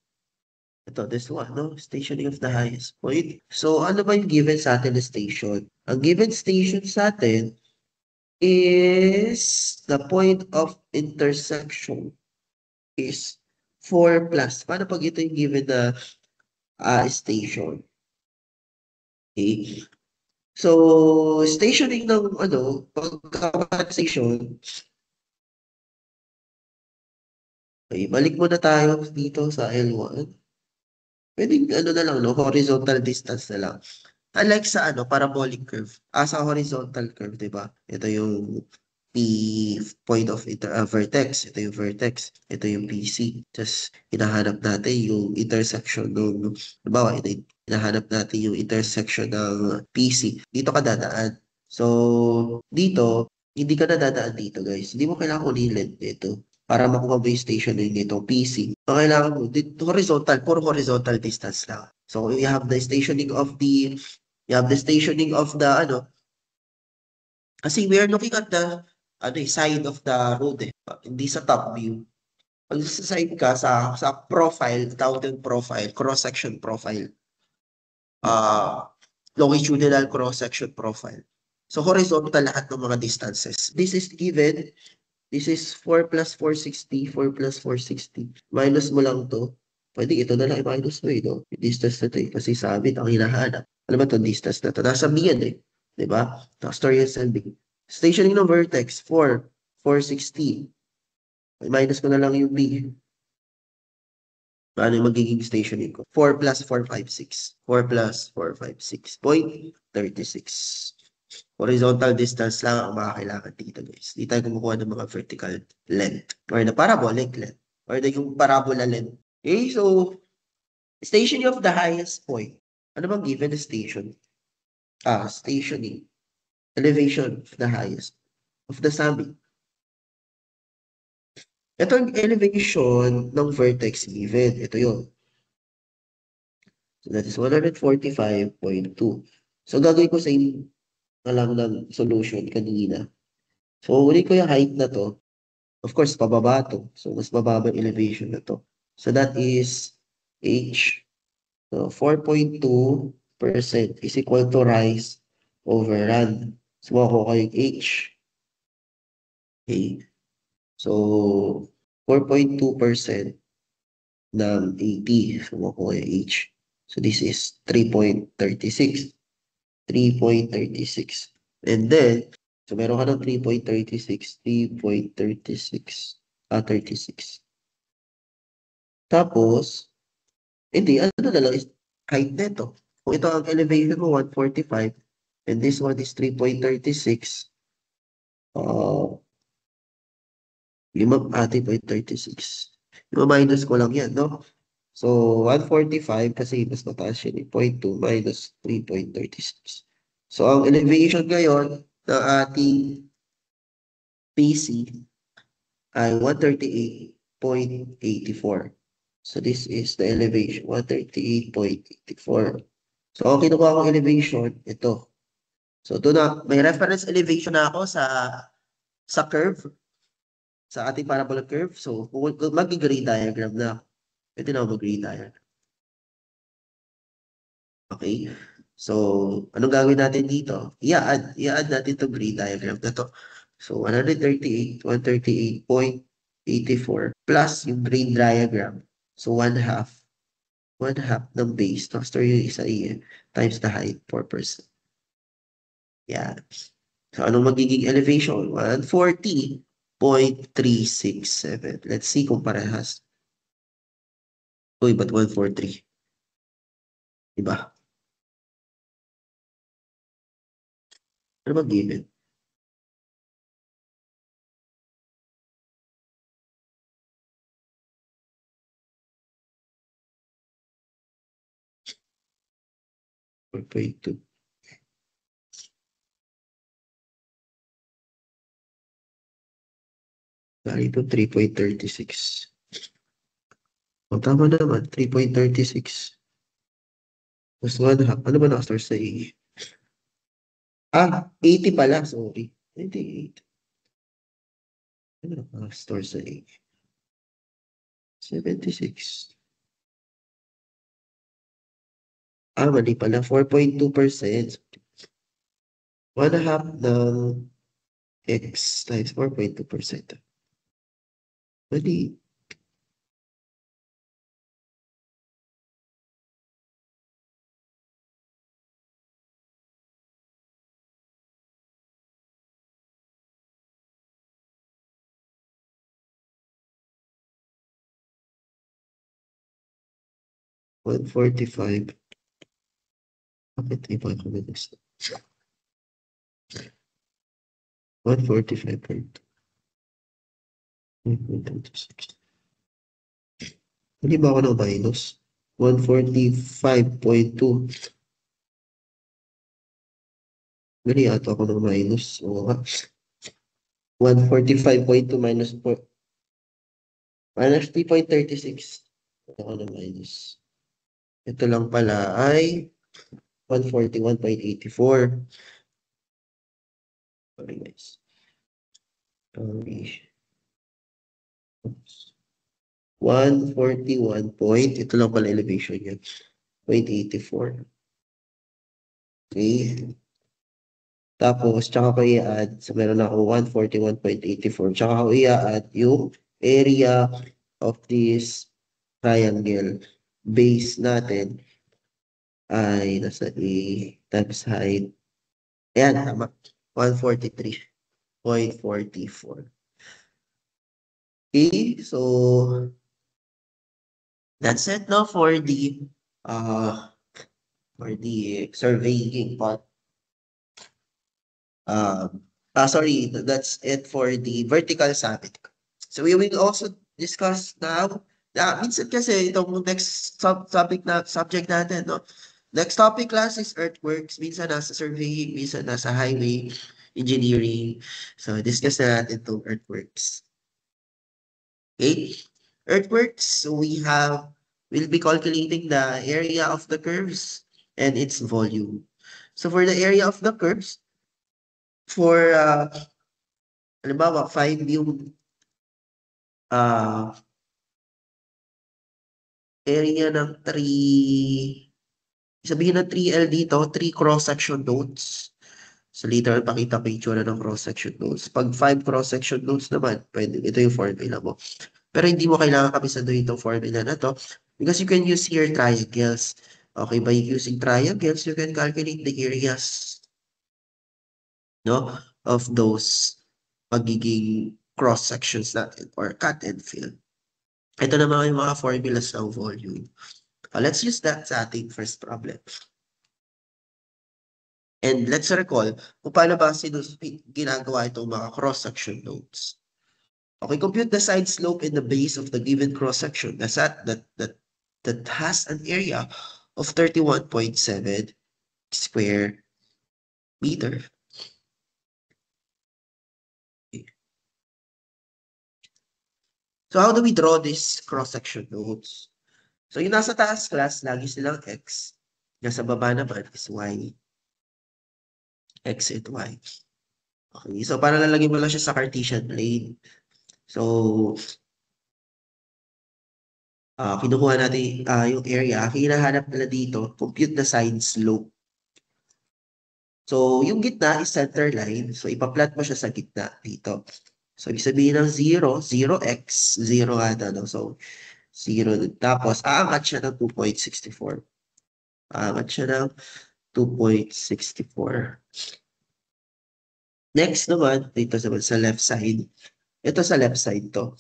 Ito, this one, no? Stationing of the highest point. So, ano ba yung given sa atin na station? Ang given station sa atin is the point of intersection is 4 plus. Paano pag ito yung given na station? Okay. So, stationing ng pagka-station, okay, balik muna tayo dito sa L1. Pwedeng na lang, no? Horizontal distance na lang. Unlike sa parabolic curve. Sa horizontal curve, di ba? Ito yung point of vertex. Ito yung vertex. Ito yung PC. Just hinahanap natin yung intersection ng, halimbawa, hinahanap natin yung intersection ng PC. Dito ka dadaan. So, dito, hindi ka na dadaan dito, guys. Hindi mo kailangan kunin length dito para makuha mo yung stationing nito, PC. Ang kailangan mo, horizontal, puro horizontal distance lang. So, you have the stationing of the kasi we are looking at the side of the road hindi sa top view. Pag sa side ka, sa profile, tawag yung profile, cross-section profile. Longitudinal cross-section profile. So, horizontal lahat ng mga distances. This is given. This is 4 plus 460. 4 plus 460. Minus mo lang to. Pwede ito na lang i-minus mo no? Yung distance na to Kasi sabi, ang hinahanap. Ano ba itong distance na to? Nasa B yan Diba? Naka-store yan sa B. Stationing ng vertex, 4. 460. Minus ko na lang yung B. Ano yung magiging stationing ko? 4 plus 456. 4 plus 456.36. Horizontal distance lang ang makakailangan dito, guys. Di tayo kumukuha ng mga vertical length or na parabolic length or na yung parabola length. Okay, so stationing of the highest point. Ano bang given the station? Stationing. Elevation of the highest of the summit. Ito ang elevation ng vertex given. Ito yun. So that is 145.2. So gagawin ko sa inyo lang ng solution kanina. So uli ko yung height na to. Of course, pababa to. So mas mababa yung elevation na to. So that is H. So 4.2% is equal to rise over run. So makuha ko yung H. Okay. So 4.2% ng 80. So makuha yung H. So this is 3.36. 3.36. And then, so meron ka ng 3.36. 3.36. 36. Tapos, hindi, ano na lang is height nito. Kung ito ang elevation mo, 145, and this one is 3.36, 5.36. Minus ko lang yan, no? So, 145 kasi mas mataas yun, 0.2 minus 3.36. So, ang elevation ngayon ng ating PC ay 138.84. So, this is the elevation, 138.84. So, ang kinukuha kong elevation, ito. So, ito na, may reference elevation na ako sa curve, sa ating parabolic curve. So, mag-grade diagram na. Pwede na ako mag-grade diagram. Okay? So, anong gagawin natin dito? I-add natin itong grade diagram na to. So, 138.84 plus yung grade diagram. So, one half ng base, store yung isa times the height, 4%. Yan. So, anong magiging elevation? 140.367. Let's see kung parehas. Uy, ba't 143? Diba? Ano ba given? Four point two. Ito 3.36. O, tama naman. 3.36. Mas 1 half. Ano ba nakastore sa A? 80 pala. Sorry. 98. Ano nakastore sa A? 76. Mali pala. 4.2%. 1 half ng X times 4.2%. Mali. 145. Bakit iba ko na gusto? 145.2. Hindi ba ako ng minus? 145.2. Mali ata ako ng minus. Oo nga. 145.2 minus 4. Minus 3.36. Ako ng minus. Ito lang pala ay 141.84. Sorry guys. Sorry. 141 point. Ito lang pala elevation niya. 0.84. Okay. Tapos, tsaka ko i-add. So, meron ako 141.84. Tsaka ko i-add yung area of this triangle. Base natin ay nasa A times height. Ayan, tama. 143.44. Okay, so that's it no uh for the surveying part. Sorry, that's it for the vertical summit. So we will also discuss now. Minsan kasi itong next subject natin, no? Next topic class is earthworks. Minsan nasa surveying, minsan nasa highway engineering. So discuss na natin itong earthworks. Okay? Earthworks, so we'll be calculating the area of the curves and its volume. So for the area of the curves, for halimbawa 5 yung area ng 3, sabihin na 3L dito, 3 cross-section nodes. So later, pakita ko yung tsura ng cross-section nodes. Pag 5 cross-section nodes naman, pwede, ito yung formula mo. Pero hindi mo kailangan kapisaduhin itong formula na to because you can use here triangles. Okay, by using triangles, you can calculate the areas, no, of those magiging cross-sections natin or cut and fill. Ito naman yung mga formulas ng volume. Let's use that sa ating first problem. And let's recall kung paano ba ginagawa itong mga cross-section nodes. Okay, compute the side slope in the base of the given cross-section that has an area of 31.7 square meter. Okay. So how do we draw this cross-section notes? So yung nasa taas class, lagi silang x. Nasa baba naman is y. X and y. Okay, so para lalagay mo lang siya sa Cartesian plane. So, kinukuha natin yung area. Hinahanap nila dito, compute the side slope. So, yung gitna is center line. So, ipa-plot mo siya sa gitna dito. So, ibig sabihin ng 0, 0x, 0 ata, no? So, 0. Tapos, aangat siya ng 2.64. Aangat siya ng 2.64. Next naman, dito naman sa left side. Ito sa left side to.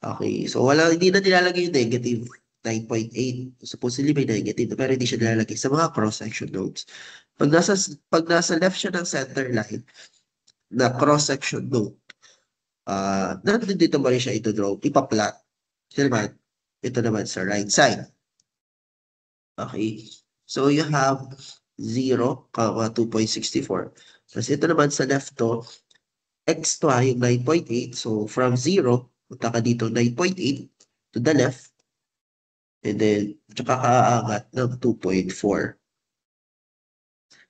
Okay, so hindi na nilalagay yung negative 9.8. Supposedly may negative, pero hindi siya nilalagay sa mga cross-section nodes. Pag nasa left siya ng center line, na cross-section node, nandun dito mo rin siya ito-draw, ipa-plot. Ito naman sa right side. Okay, so you have 0, 2.64. Tapos ito naman sa left to, x to yung 9.8. So from 0, punta ka dito 9.8 to the left. And then, tsaka kaaangat ng 2.4.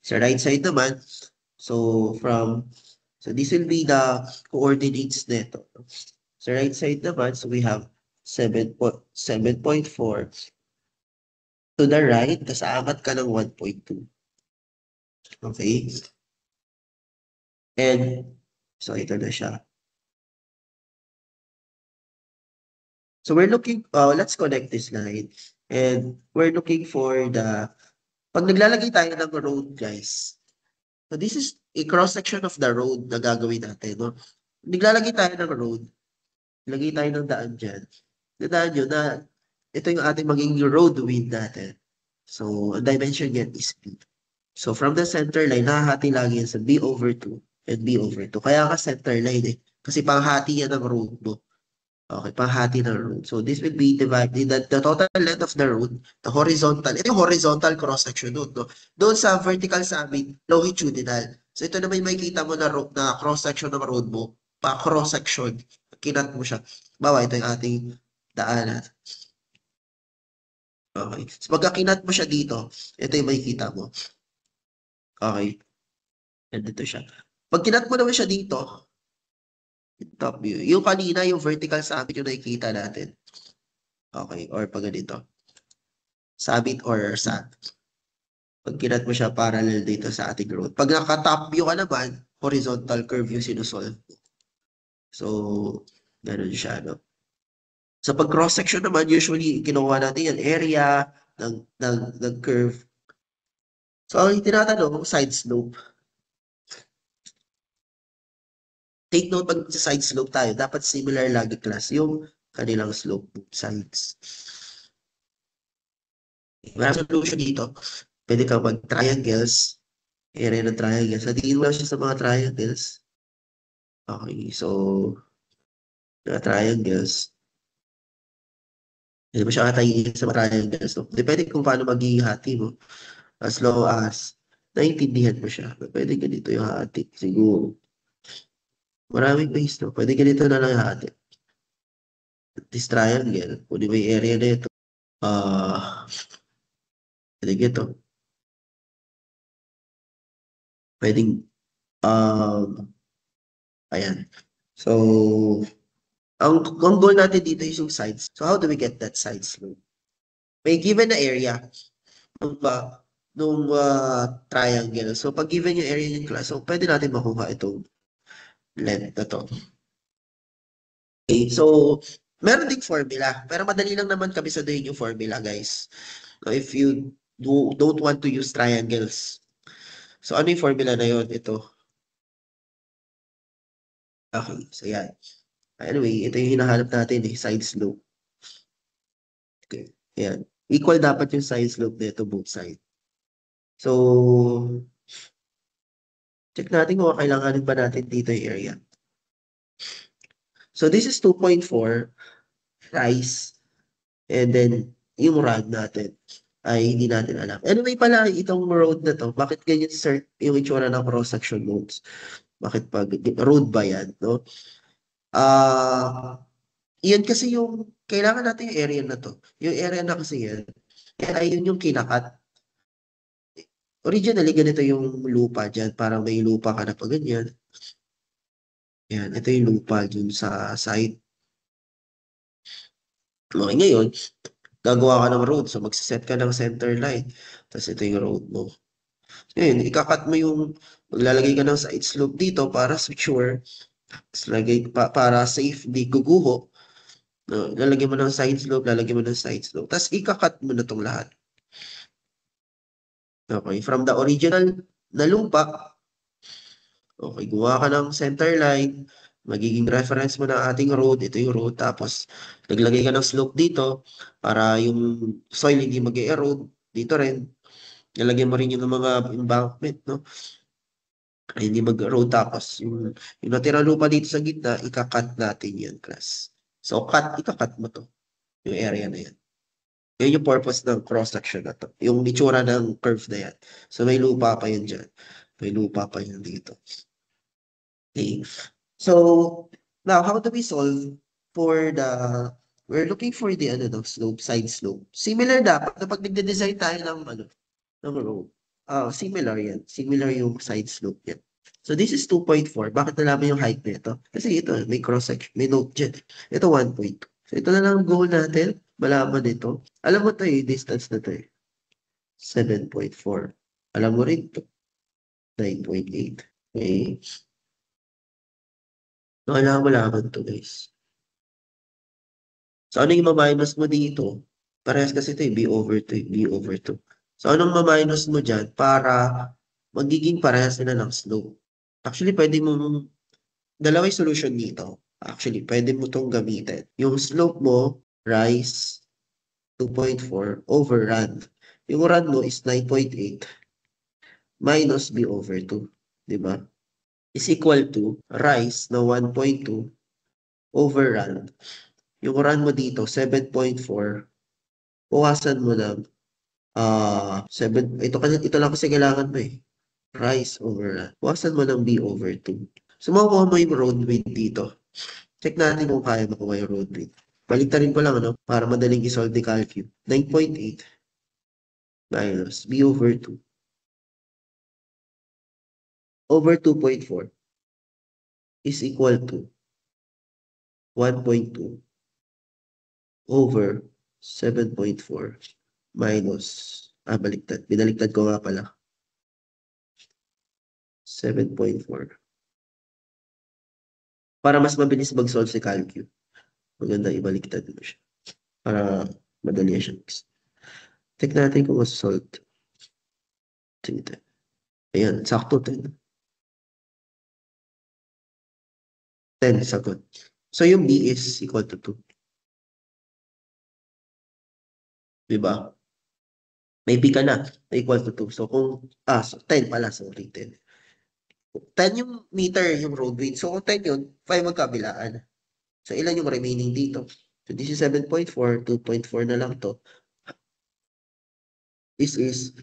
Sa right side naman, so this will be the coordinates nito. Sa right side naman, so we have 7.4 to the right, tapos aangat ka ng 1.2. Okay? And, so ito na siya. So we're looking, let's connect this line. And we're looking for pag naglalagay tayo ng road, guys. So this is a cross-section of the road na gagawin natin, no? Naglalagay tayo ng road. Lagay tayo ng daan dyan. Nadaan nyo na ito yung ating magiging road width natin. So, ang dimension yan is B. So, from the center line, nakahati lagi yan sa B over 2 and B over 2. Kaya ka center line eh. Kasi panghati yan ng road mo. Okay, panghati ng road. So, this will be divided, the total length of the road, the horizontal, ito yung horizontal cross-section note, no? Doon sa vertical sa amin, longitudinal. So, ito naman may kita mo na cross-section ng road mo, pa-cross-section, kinat mo siya. Bawa, ito yung ating daanan. Okay. So, pagka kinat mo siya dito, ito yung may kita mo. Okay. And dito siya. Pag kinat mo naman siya dito, top view. Yung kanina, yung vertical sa amin yung nakikita natin. Okay, or pag ganito. Sabit or sand. Pag kinat mo siya parallel dito sa ating road. Pag naka-top view ka naman, horizontal curve yung sinusolve mo. So, ganun siya, no? So, pag cross-section naman, usually, kinuha natin yan, area ng curve. So, ang tinatanong, side slope. Take note, pag sa side slope tayo, dapat similar lagi class yung kanilang slope both sides. Maraming solution dito. Pwede kang mag-triangles. Area ng triangles. Sa tingin mo lang siya sa mga triangles. Okay, so, mga triangles. Hindi mo siya katayin sa mga triangles. No? Depende kung paano magiging hati mo. As long as naintindihan mo siya. Pwede ganito yung hati. Siguro. Maraming ways, no? Pwede ganito na lang yung hati. This triangle, kung di may area na ito, pwede ganito. Pwedeng, ayan. So, ang goal natin dito is yung sides. So, how do we get that side slope? May given na area nung triangle. So, pag given yung area ng class, so pwede natin makuha itong length na to. Okay, so, meron ding formula. Pero madali lang naman kabisaduhin yung formula, guys. So, if you don't want to use triangles. So, ano yung formula na yun? Ito. Okay, so yan. Anyway, ito yung hinahanap natin eh, side slope. Okay, yan. Equal dapat yung side slope nito both side. So, check natin kung kailanganin ba natin dito yung area. So this is 2.4 rise, and then yung run natin ay hindi natin alam. Anyway pala, itong road na 'to, bakit ganyan sir yung itsura ng cross-section nodes? Bakit road ba yan, 'no? Yan kasi yung kailangan natin yung area na 'to. Yung area na kasi yan, ay yun yung kinakat. Originally, ganito yung lupa diyan, parang may lupa ka na pa ganyan. Yan, ito yung lupa dun sa side. Okey, ngayon gagawa ka ng road, so magse-set ka ng center line, ta's ito yung road mo. Ngayon ika-cut mo yung maglalagay ka ng side slope dito para secure, ta's para safe, di guguho, 'no, lalagyan mo ng side slope, lalagyan mo ng side slope, ta's ika-cut mo na 'tong lahat. Okey, from the original na lupa, okey, gumawa ka ng center line, magiging reference mo ng ating road, ito yung road, tapos naglagay ka ng slope dito para yung soil hindi mag-e-erode, dito rin. Lalagyan mo rin yun ng mga embankment, 'no, para hindi mag-erode, tapos yung natirang lupa dito sa gitna ika-cut natin yan class. So ika-cut mo 'to, yung area na yan. Yun yung purpose ng cross section na 'to, yung itsura ng curve na yan. So may lupa pa yun diyan, may lupa pa yun dito. Okay. So now how do we solve for we're looking for the ano 'no, slope, side slope. Similar dapat kapag nagde-design tayo ng ano, ng road. Similar yan. Similar yung side slope niya. So this is 2.4. Bakit nalaman yung height nito? Kasi ito, may cross section, may note dyan. Ito 1.2. So ito na lang ang goal natin. Malaman ito. Alam mo to eh, distance na to eh. 7.4. Alam mo rin to. 9.8. Okay. So kailangan malaman to guys. So ano yung ma-minus mo dito? Parehas kasi ito eh, B over 2, B over 2. So anong ma-minus mo dyan para magiging parehas sila ng slope? Actually, pwede mong dalawa yung solution dito. Actually, pwede mo 'tong gamitin. Yung slope mo, rise 2.4 over run. Yung run mo is 9.8 minus b over 2, 'di ba? Is equal to rise na 1.2 over run. Yung run mo dito, 7.4, bawasan mo ng 7, ito lang kasi kailangan mo eh. Rise over run. Bawasan mo ng b over 2. So makukuha mo yung road width dito. Check natin kung kaya makuha yung road width. Baliktarin ko lang ano, para madaling i-solve the calculus. 9.8 minus b over 2 over 2.4 is equal to 1.2 over 7.4 minus, baliktad. Binaliktad ko nga pala. 7.4. Para mas mabilis mag-solve si calculus. Maganda ibaliktad mo siya. Para madali siya. Check natin kung mas-solve. Sige. Ayan, sakto 10. 10 sagot. So yung B is equal to 2. Diba? May B ka na equal to 2. So kung, so 10 pala, sorry, 10. 10 yung meter, yung road width. So kung 10 yun, 5 magkabilaan. So ilan yung remaining dito? So this is 7.4, 2.4 na lang to. This is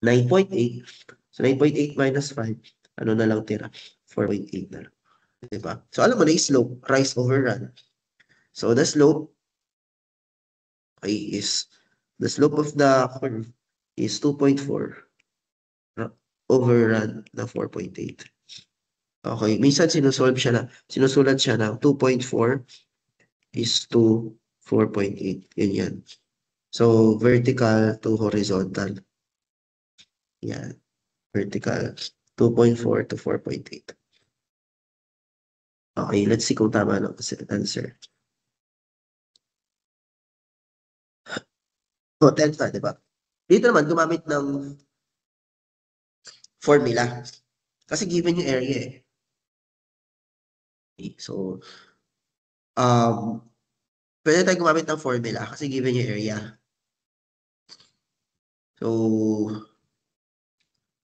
9.8. So 9.8 minus 5, ano na lang tira? 4.8 na lang. Diba? So alam mo na yung slope, rise over run. So the slope is the slope of the curve is 2.4 over run na 4.8. Okay, minsan sinusulat siya ng 2.4 is to 4.8. Yan. So vertical to horizontal. Yan. Vertical 2.4 to 4.8. Okay, let's see kung tama ang answer. O, 10 pa, di ba? Dito naman, gumamit ng formula. Kasi given yung area eh. Okay, so, pwede tayo gumamit ng formula kasi given yung area. So,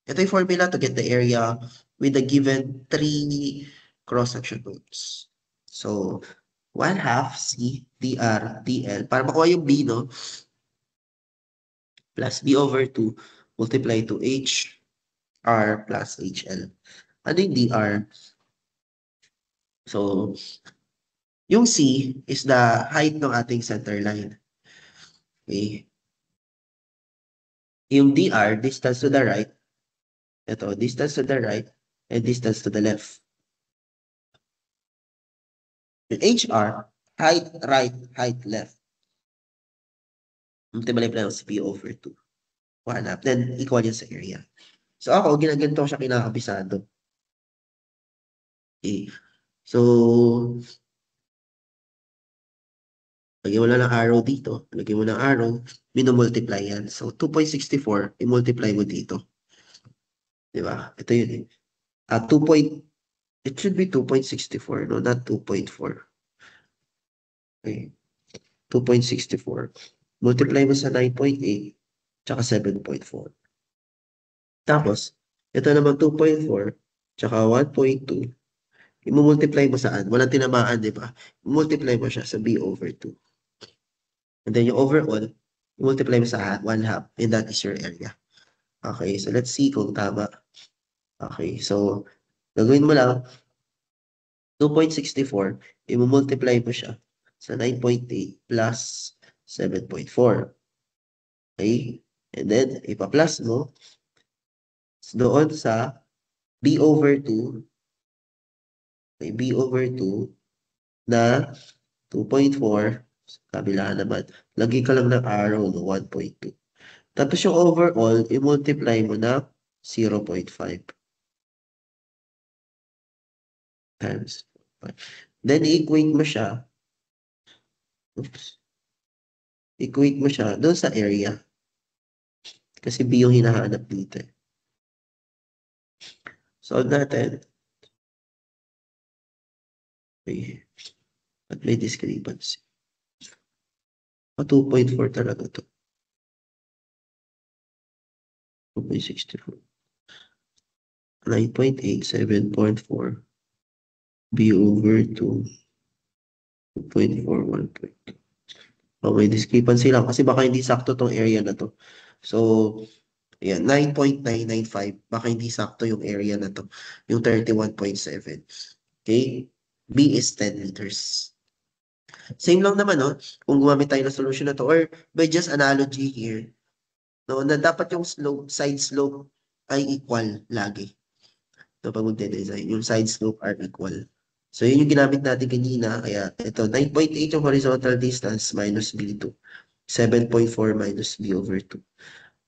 ito yung formula to get the area with the given 3 cross-section nodes. So, 1/2 C dr dl. Para makuha yung B, no? Plus B over 2 multiply to H R plus HL. Ano yung dr? So, yung C is the height ng ating center line. Okay? Yung dr, distance to the right. Ito, distance to the right and distance to the left. Yung HR, height right, height left. Multiply lang sa P over 2. 1/2. Then, equal yan sa area. So, ako, ginaganto ko siya kinakabisado. Okay. So, lagyan mo lang ng arrow dito. Lagyan mo ng arrow. Minumultiply yan. So, 2.64, i-multiply mo dito. Diba? Ito yun eh. 2 point, it should be 2.64, no? Not 2.4. Okay. 2.64. Multiply mo sa 9.8, tsaka 7.4. Tapos, ito naman 2.4, tsaka 1.2. I-multiply mo saan? Walang tinamaan, di ba? I-multiply mo siya sa B over 2. And then yung overall, i-multiply mo sa 1/2, and that is your area. Okay, so let's see kung tama. Okay, so gagawin mo lang, 2.64, i-multiply mo siya sa 9.8 plus 7.4. Okay, and then ipa-plus mo doon sa B over 2, okay, B over 2 na 2.4, kabila naman. Lagay ka lang ng arrow no 1.2. Tapos yung overall, i-multiply mo na 0.5 times 5. Then, i-equate mo siya. Oops. Equate mo siya doon sa area. Kasi B yung hinahanap dito. Solve natin. Okay. At may discrepancy. 2.4 talaga to. 2.64. 9.8, 7.4. B over 2. 2.4, 1.2. Oh, may discrepancy lang kasi baka hindi sakto tong area na to. So, ayan, 9.995. Baka hindi sakto yung area na to. Yung 31.7. Okay? B is 10 meters. Same lang naman, no? Kung gumamit tayo ng solution na to or by just analogy here, no, na dapat yung slope, side slope ay equal lagi. No, pag magde-design, yung side slope are equal. So, yun yung ginamit natin kanina. Kaya, ito, 9.8 yung horizontal distance minus B2. 7.4 minus B over 2.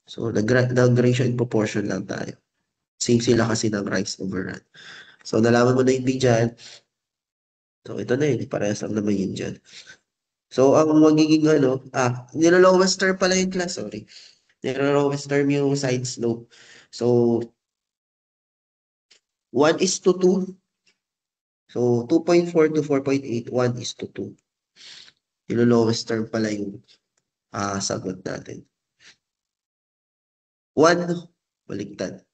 So, nag-ratio in proportion lang tayo. Same sila kasi ng rise over run. So, nalaman mo na yung B dyan. So, ito na yun. Parehas lang naman yun dyan. So, ang magiging nilolowest term pala yung class, sorry. Nilolowest term yung side slope. So, 1 is to 2. So, 2.4 to 4.8, 1 is to 2. Nilolowest term pala yung sagot natin. 1, baliktad.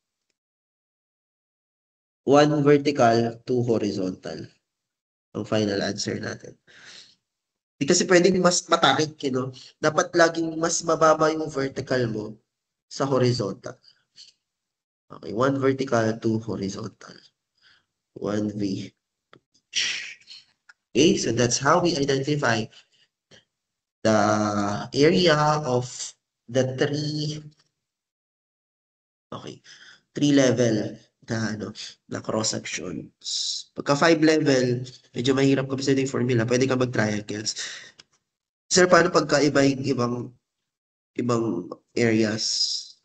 1 vertical, 2 horizontal. Ang final answer natin. Di kasi pwedeng mas matarik, Dapat laging mas mababa yung vertical mo sa horizontal. Okay, 1 vertical, 2 horizontal. 1V. Okay, so that's how we identify the area of the three level na cross sections. Pagka 5 level, medyo mahirap kasi yung formula. Pwede ka mag-triangles. Sir, paano pagka iba yung ibang areas,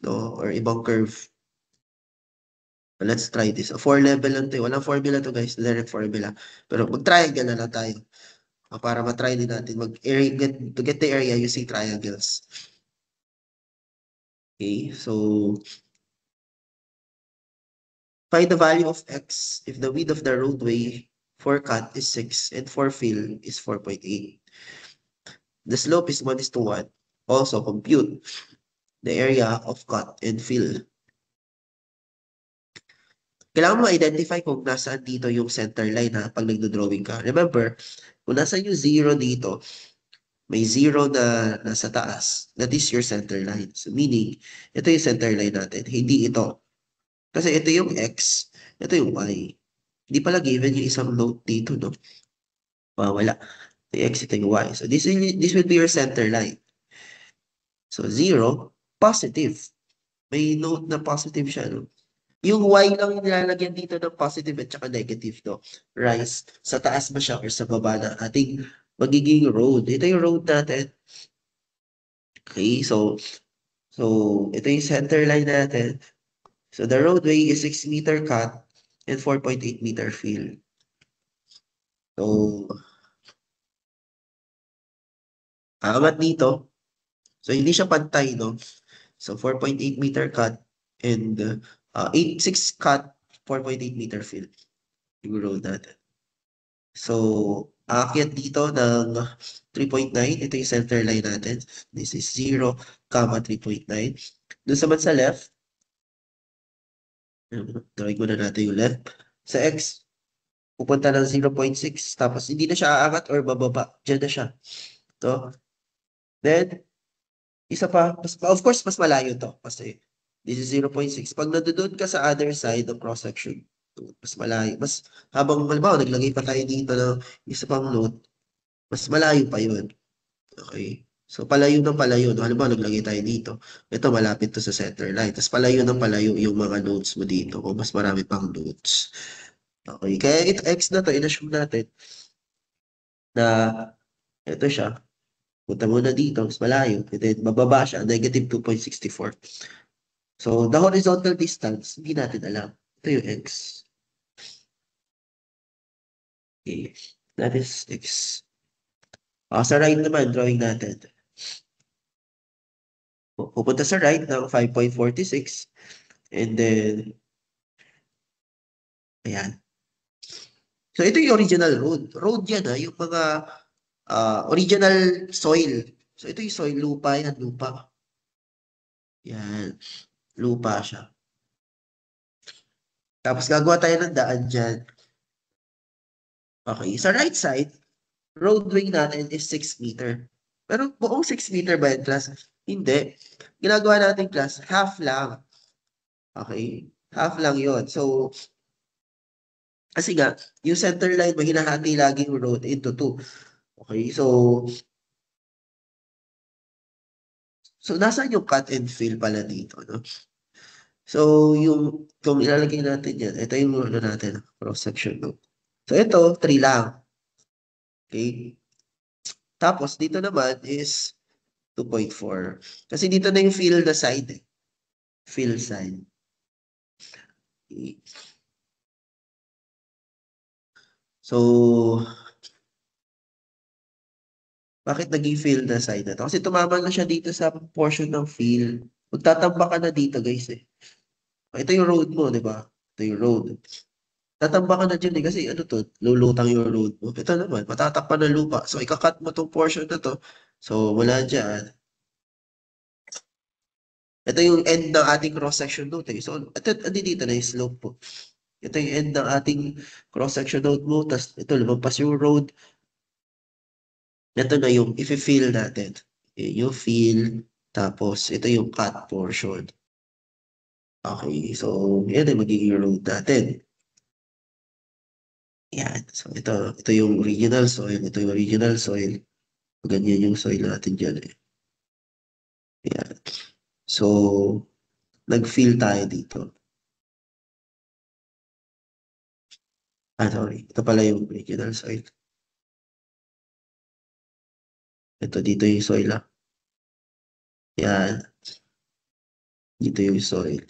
no? Or ibang curve? Let's try this. 4 level lang to. Walang formula to, guys. Direct formula. Pero mag-triangle na lang tayo. Para matry din natin to get the area using triangles. Okay, so find the value of x if the width of the roadway for cut is 6 and for fill is 4.8. The slope is 1:1. Also compute the area of cut and fill. Kailangan mo identify kung nasaan dito yung center line ha, pag nagdo-drawing ka. Remember, kung nasaan yung zero dito, may zero na nasa taas. That is your center line. So meaning, ito yung center line natin, hindi ito. Kasi ito yung X, ito yung Y. Hindi pala given yung isang note dito, no? Wala. Ito yung X, ito yung Y. So this will be your center line. So zero, positive. May note na positive siya, no? Yung Y lang yung nilalagyan dito ng positive at saka negative, no? Rise, sa taas ba siya or sa baba na ating magiging road. Ito yung road natin. Okay, so ito yung center line natin. So the roadway is 6-meter cut and 4.8-meter fill. So, aangat dito. So, hindi siya pantay, no? So, 4.8-meter cut and 6 cut, 4.8-meter fill. Yung road natin. So, aakyat dito ng 3.9. Ito yung center line natin. This is 0, 3.9. Doon sa man sa left, drawing muna natin yung left. Sa X, pupunta ng 0.6. Tapos, hindi na siya aangat or bababa. Diyan na siya. To. Then, isa pa, of course, mas malayo to. Kasi, this is 0.6. Pag nandoon ka sa other side ng cross-section, mas malayo. Mas, habang, halimbawa, naglagay pa tayo dito ng isa pang note, mas malayo pa yun. Okay. So, palayo ng palayo. No? Halimbawa, naglagay tayo dito. Ito, malapit to sa center line. Tapos, palayo ng palayo yung mga nodes mo dito. Kung mas marami pang nodes. Okay. Kaya ito, X na to, in-assume natin na ito siya. Punta muna dito, mas malayo. And then, bababa siya, negative 2.64. So, the horizontal distance, hindi natin alam. Ito yung X. Okay. That is X. Sa right naman, drawing natin. Pupunta sa right ng 5.46. And then, ayan. So, ito yung original road. Road yan yung mga original soil. So, ito yung soil, lupa yan, lupa. Yan, lupa siya. Tapos, gagawa tayo ng daan dyan. Okay, sa right side, roadway natin is 6 meter. Pero buong 6 meter ba yan, class? Hindi. Ginagawa natin, class, half lang. Okay? Half lang yon. So, kasi nga, yung center line, may hinahati laging road into 2. Okay? So nasaan yung cut and fill pala dito, no? So, kung ilalagay natin yan, ito yung ano natin, cross-section, no? So, ito, 3 lang. Okay? Tapos, dito naman is 2.4. Kasi dito na yung fill the side, fill side. Okay. So, bakit naging fill na side na to? Kasi tumama na siya dito sa portion ng fill. Magtatamba ka na dito, guys, eh. Ito yung road mo, di ba? Ito yung road. Tatamba ka na dyan, eh, kasi ano to, lulutang yung road mo. Ito naman, matatakpan ng lupa. So, ikakat mo tong portion na to. So, mula dyan. Ito yung end ng ating cross-section node, eh. So, ito dito na yung slope po. Ito yung end ng ating cross-section node mo. Tapos, ito, lumagpas yung road. Ito na yung i-fill natin. Yung fill, tapos ito yung cut portion. Okay, so yan ay magiging road natin. Yan. So ito yung original soil. Ito yung original soil. Ganyan yung soil natin dyan eh. Yan. So, nag-fill tayo dito. Sorry. Ito pala yung original soil. Ito dito yung soil Yan. Dito yung soil.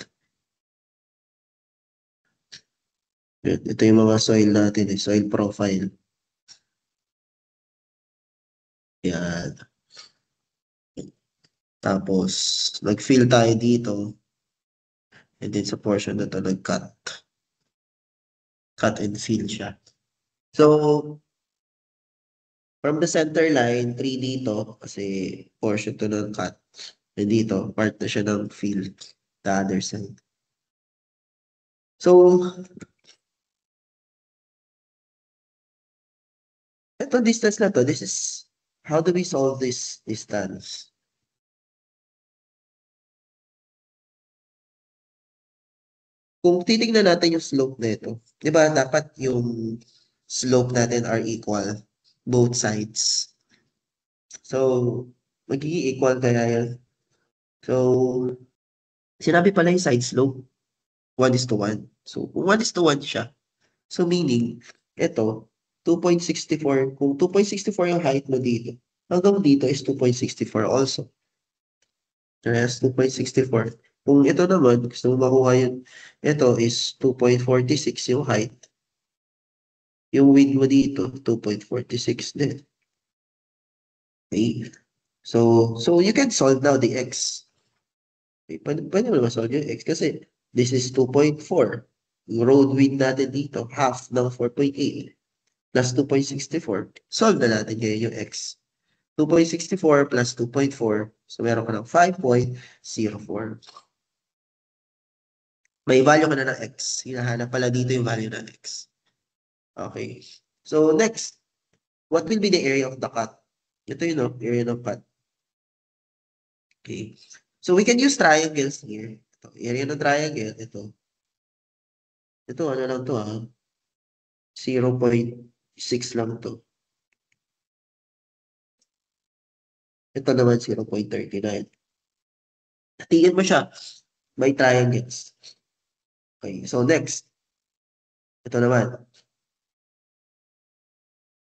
Ito yung mga soil natin soil profile. Yan. Tapos, nag-fill tayo dito. And then sa portion na to, nag-cut. Cut and fill siya. So, from the center line, 3 dito, kasi portion to ng cut. And dito, part na siya ng fill, the other side. So, ito distance na to, this is how do we solve this distance? Kung titingnan natin yung slope nito, 'di ba dapat yung slope natin are equal both sides. So, magiging equal kaya yan. So, sinabi pala yung side slope, 1:1. So, kung 1:1 siya, so meaning, ito, 2.64, kung 2.64 yung height mo dito, hanggang dito is 2.64 also. Yes, 2.64. Kung ito naman, gusto mo makuha yun, ito is 2.46 yung height. Yung width mo dito, 2.46 din. Okay? So you can solve now the x. Okay, pwede mo naman solve yung x kasi this is 2.4. Yung road width natin dito, half ng 4.8 plus 2.64. Solve na natin ngayon yung x. 2.64 plus 2.4. So meron ka ng 5.04. May value ka na ng x. Hinahanap pala dito yung value ng x. Okay. So next, what will be the area of the cut? Ito yun, no? Area ng cut. Okay. So we can use triangles here. Ito, area ng triangle, ito. Ito, ano lang to, 0.6 lang to. Ito naman, 0.39. Tingin mo siya, may triangles. Okay, so next. Ito naman,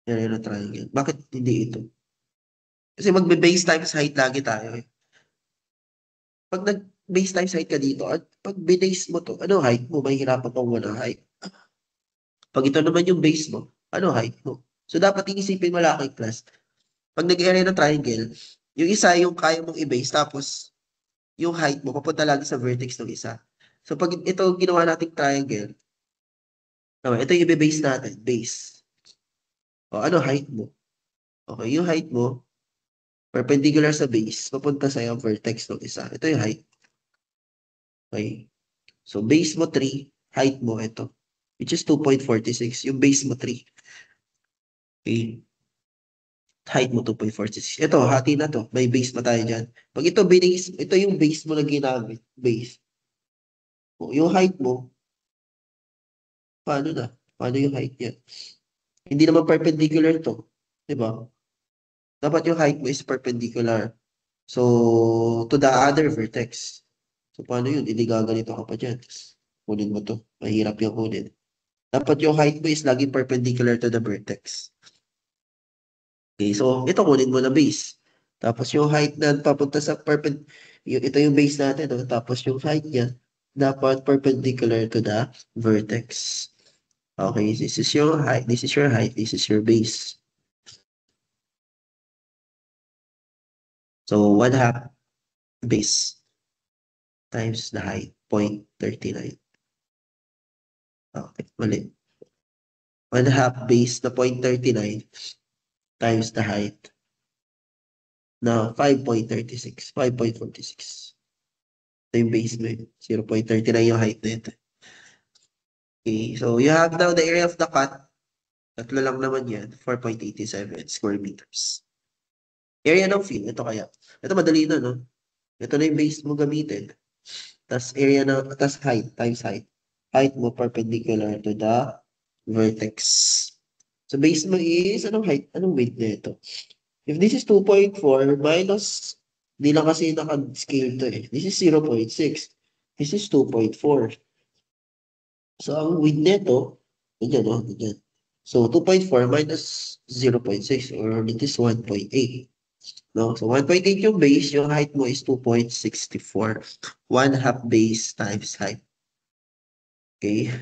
area ng triangle. Bakit hindi ito? Kasi magbe-base times height lagi tayo eh. Pag nag-base times height ka dito, at pag binase mo to, ano height mo? Mahihirapan kang wala height. Pag ito naman yung base mo, ano height mo? So, dapat iisipin mo laki class. Pag nag-area ng triangle, yung isa yung kaya mong i-base, tapos yung height mo, papunta lagi sa vertex ng isa. So, pag ito ginawa nating triangle, ito yung i-base natin, base. O, ano height mo? Okay, yung height mo, perpendicular sa base, papunta sa yung vertex ng isa. Ito yung height. Okay. So, base mo 3, height mo ito, which is 2.46. Yung base mo 3. Okay. Height mo 2.46. Ito, hati na to. May base pa tayo dyan. Pag ito, ito yung base mo na ginamit. Base. O, yung height mo, paano na? Paano yung height niya? Hindi naman perpendicular to. Diba? Dapat yung height mo is perpendicular. So, to the other vertex. So, paano yun? Hindi gaganito ka pa dyan. Kunin mo to. Mahirap yung kunin. Dapat yung height mo is laging perpendicular to the vertex. Okay, so ito kunin mo na base. Tapos yung height na papunta sa ito yung base natin, no? Tapos yung height niya dapat perpendicular to the vertex. Okay, this is your height, this is your height, this is your base. So 1/2 base times the height, 0.39. Okay, mali. 1/2 base na 0.39 times the height na 5.36, 5.46. Ito yung base mo, 0.39 yung height nito. Okay, so you have now the area of the cut. Tatlo lang naman yan, 4.87 square meters. Area ng field, ito kaya. Ito madali na, no? Ito na yung base mo gamitin. Tapos area na, tapos height, times height. Height mo perpendicular to the vertex. So base mo is, anong height, anong width na ito? If this is 2.4 minus, di lang kasi naka-scale to eh. This is 0.6. This is 2.4. So ang width nito, ganyan, no? Ganyan. So, 2.4 minus 0.6 or it is 1.8. No? So, 1.8 yung base, yung height mo is 2.64. 1/2 base times height. Okay?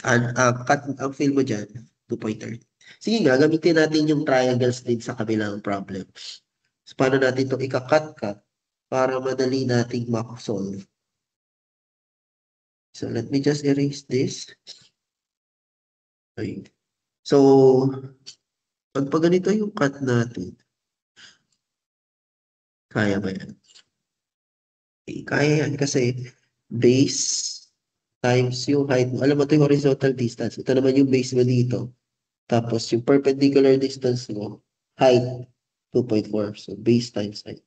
Ang fill mo dyan, 2.30. Sige nga, gamitin natin yung triangles din sa kabilang problem. So, paano natin ito ika-cut-cut para madali nating ma-solve. So, let me just erase this. Okay. So, pag ganito yung cut natin, kaya ba yan? Okay, kaya yan kasi base times yung height mo. Alam mo ito yung horizontal distance. Ito naman yung base mo dito. Tapos yung perpendicular distance mo, height, 2.4. So base times height.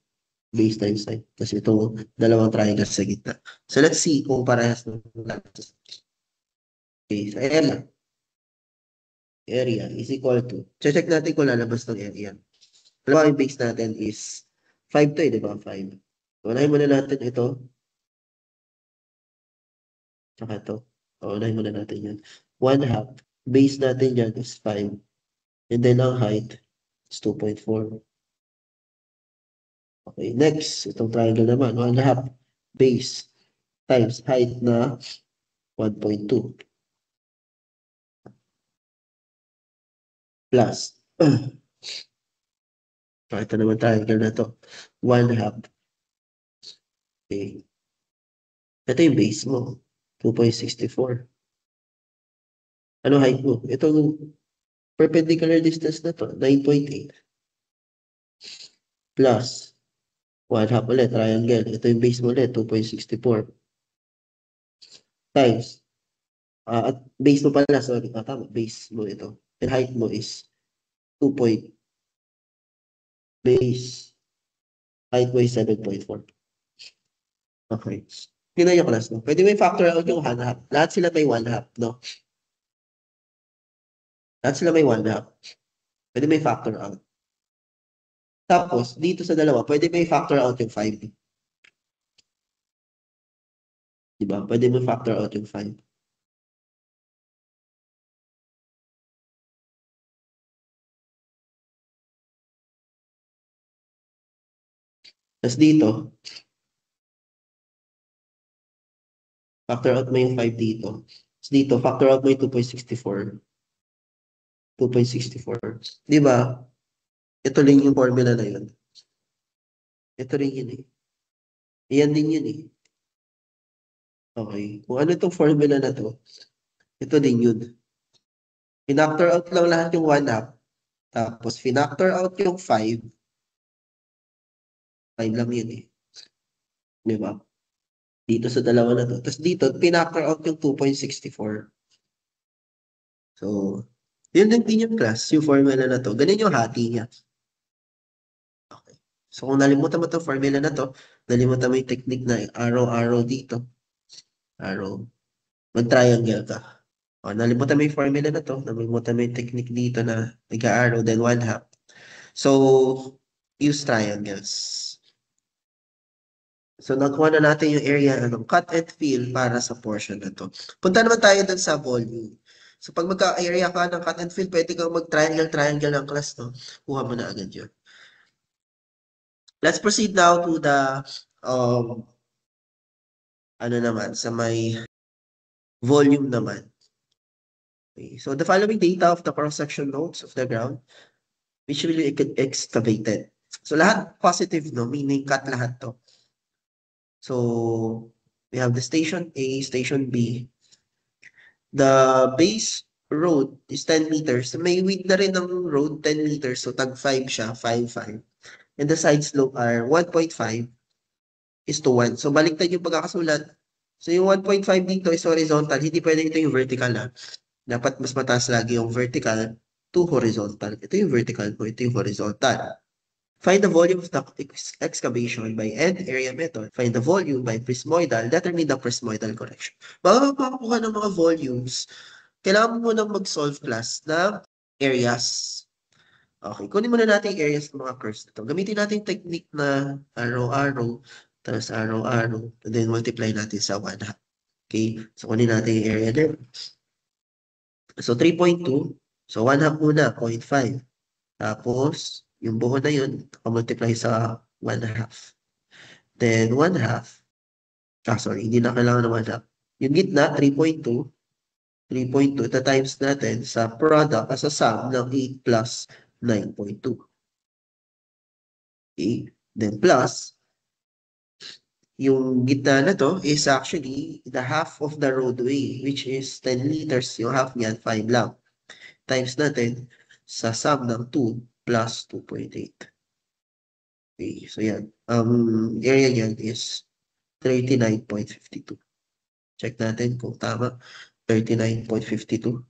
Base times height. Tapos itong dalawang triangle sa gitna. So let's see kung parehas ng okay, sa area. Area is equal to, check natin kung lalabas ng area. Alam mo, yung base natin is 5 to eh, di ba? 5. Unahin muna natin ito. Tsaka ito. Unahin muna natin yan. 1/2. Base natin dyan is 5. And then ang height is 2.4. Okay, next. Itong triangle naman. 1/2. Base times height na 1.2. Plus. So, ito naman triangle na to. 1/2. Okay. Ito yung base mo. 2.64. Ano height mo? Itong perpendicular distance na to, 9.8. Plus 1/2 ulit, triangle. Ito yung base mo ulit, 2.64. Times. At base mo pala, sorry. Tama, base mo ito. And height mo is 2 point. Base. Height mo is 7.4. Okay. Yun na yung class, no? Pwede may factor out yung 1/2. Lahat sila may 1/2, no? Lahat sila may 1/2. Pwede may factor out. Tapos, dito sa dalawa, pwede may factor out yung 5. Diba? Pwede may factor out yung 5. Tapos dito, factor out mo yung 5 dito. Tapos dito, factor out mo yung 2.64. 2.64. Di ba? Ito rin yung formula na yun. Ito rin yun eh. Iyan din yun eh. Okay. Kung ano itong formula na to, ito din yun. Finactor out lang lahat yung 1/2. Tapos finactor out yung 5. 5 lang yun eh. Di ba? Dito sa dalawa na to. Tapos dito, pinactor out yung 2.64. So, yun din yung class, yung formula na to. Ganun yung hati niya. Okay. So, kung nalimutan mo itong formula na to, nalimutan mo yung technique na arrow-arrow dito. Arrow. Mag-triangle ka. O, nalimutan mo yung formula na to, nalimutan mo yung technique dito na nag-arrow, then 1/2. So, use triangles. So, nakuha na natin yung area ng cut and fill para sa portion na to. Punta naman tayo dun sa volume. So, pag magka-area ka ng cut and fill, pwede kang mag-triangle-triangle ng class, no? Kuha mo na agad yun. Let's proceed now to the, ano naman, sa may volume naman. Okay. So, the following data of the cross-section nodes of the ground, which will be excavated. So, lahat positive, no? Meaning, cut lahat to. So, we have the station A, station B. The base road is 10 meters. May width na rin ng road, 10 meters. So, tag 5 siya, 5. And the side slope are 1.5 is to 1. So, baliktad yung pagkakasulat. So, yung 1.5 dito is horizontal. Hindi pwede ito yung vertical ha. Dapat mas mataas lagi yung vertical to horizontal. Ito yung vertical mo, ito yung horizontal. Find the volume of the excavation by end area method. Find the volume by prismoidal. Determine the prismoidal correction. Bago makakuha ng mga volumes, kailangan mo munang mag-solve class na areas. Okay, kunin muna natin yung areas ng mga curves na ito. Gamitin natin yung technique na arrow-arrow, tapos arrow-arrow, and then multiply natin sa 1/2. Okay, so kunin natin yung area there. So 3.2, so 1/2 muna, 0.5. Tapos, yung buo na yun, multiply sa 1/2. Then 1/2, sorry, hindi na kailangan ng 1/2. Yung gitna, 3.2. 3.2, ito times natin sa product, sa sum ng 8 plus 9.2. Okay, then plus, yung gitna na to is actually the half of the roadway, which is 10 meters. Yung half niyan, 5 lang. Times natin sa sum ng 2 plus 2.8. Okay, so yan. Area niyan is 39.52. Check natin kung tama. 39.52.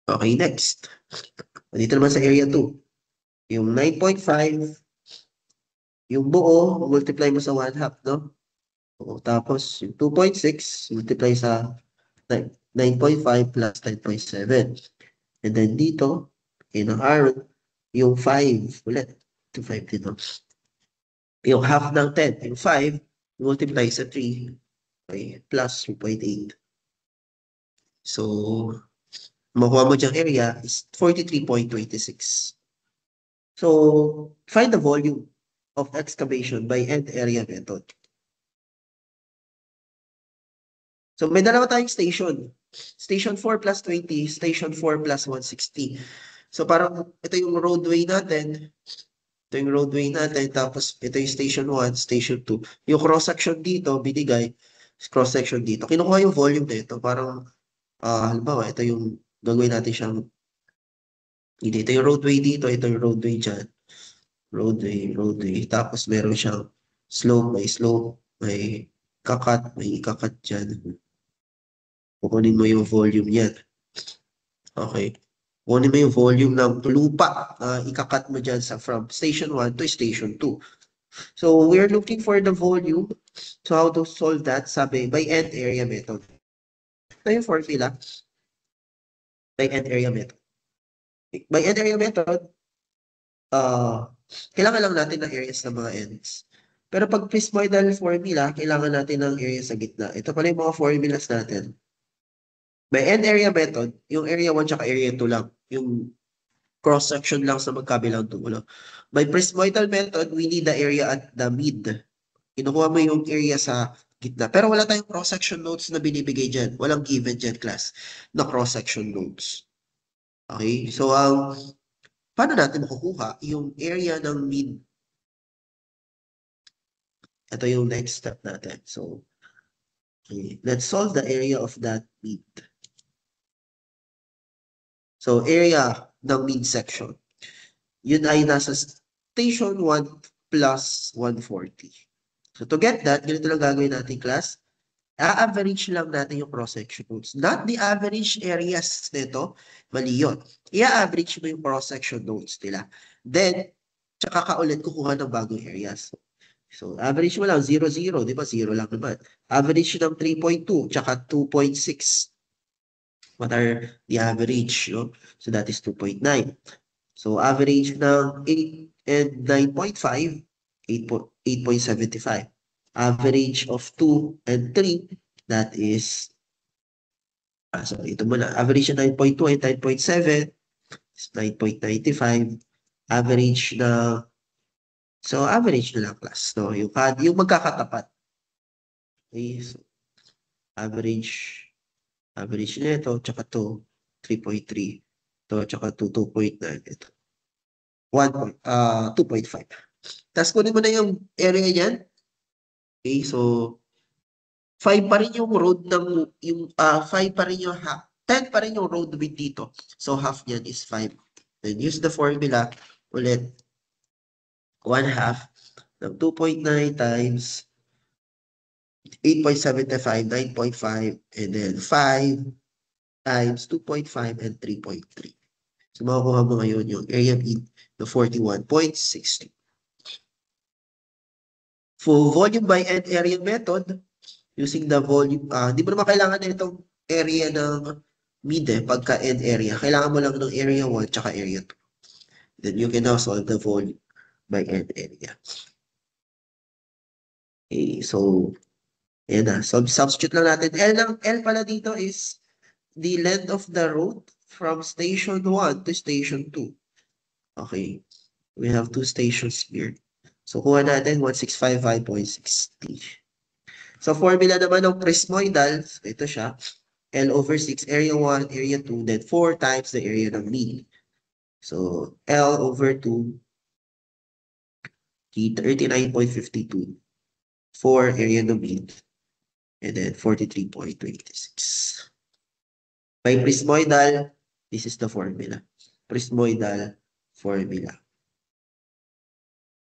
Okay, next. Dito naman sa area 2. Yung 9.5, yung buo, multiply mo sa 1/2, no? O, tapos, yung 2.6, multiply sa 9.5 plus 10.7. And then dito, in ang arrow, yung 5, ulit. 2.5 dito. Yung half ng 10, yung 5, multiply sa 3, okay, plus 3.8. So, makuha mo diyang area is 43.26. So, find the volume of excavation by end area method. So, may dalawa tayong station. Station 4 plus 20, station 4 plus 160. So, parang ito yung roadway natin. Ito yung roadway natin. Tapos, ito yung station 1, station 2. Yung cross-section dito, binigay. Cross-section dito. Kinukuha yung volume nito. Parang, halimbawa, ito yung gagawin natin siyang, hindi, ito yung roadway dito. Ito yung roadway dyan. Roadway. Tapos, meron siyang slope. May kakat dyan. Kukunin mo yung volume niyan. Okay. Kukunin mo yung volume ng lupa na ikakat mo dyan from station 1 to station 2. So, we're looking for the volume. So, how to solve that? Sabi, by end area method. Ito yung formula. By end area method. By end area method, kailangan lang natin ng areas ng mga ends. Pero pag prismoidal formula, kailangan natin ng area sa gitna. Ito pala yung mga formulas natin. By end area method, yung area 1 tsaka area 2 lang. Yung cross-section lang sa magkabilang dulo. By prismoidal method, we need the area at the mid. Kinukuha mo yung area sa gitna. Pero wala tayong cross-section nodes na binibigay dyan. Walang given dyan, class, na cross-section nodes. Okay? So, paano natin makukuha yung area ng mid? Ito yung next step natin. So, okay, let's solve the area of that mid. So, area ng mid-section. Yun ay nasa station 1 plus 140. So, to get that, ganito lang gagawin natin, class. A-average lang natin yung cross-section nodes. Not the average areas nito. Mali yun. I-average mo yung cross-section nodes nila. Then, tsaka ka ulit kukuha ng bagong areas. So, average mo lang, 0, 0. Di ba? 0 lang naman. Average ng 3.2, tsaka 2.6. What are the average? No? So, that is 2.9. So, average ng 8 and 9.5, 8.75. Average of 2 and 3, that is, sorry, ito muna. Average ng 9.2 and 9.7 is 9.95. Average na, so average na lang, class. No? Yung magkakatapat. Okay, so average nito, tsaka to, 3.3. Ito, tsaka to, 2.9. Ito, 2.5. Tapos kunin mo na yung area niyan. Okay, so 5 pa rin yung road ng, 5 pa rin yung 10 pa rin yung road width dito. So half niyan is 5. Then use the formula ulit. 1/2 ng 2.9 times 8.75, 9.5, and then 5 times 2.5 and 3.3. So makukuha mo ngayon yung area mean na 41.60. For volume by end area method, using the volume, di mo naman kailangan na itong area ng mid pagka end area. Kailangan mo lang ng area 1 tsaka area 2. Then you can now solve the volume by end area. Okay, so, ayan na. So, substitute lang natin. L pala dito is the length of the road from station 1 to station 2. Okay. We have 2 stations here. So, kuha natin 1655.60. So, formula naman ng prismoidal, so ito siya, L over 6, area 1, area 2, then 4 times the area ng mid. So, L over 2, 39.52. 4 area ng mid. And then 43.26. By prismoidal, this is the formula. Prismoidal formula.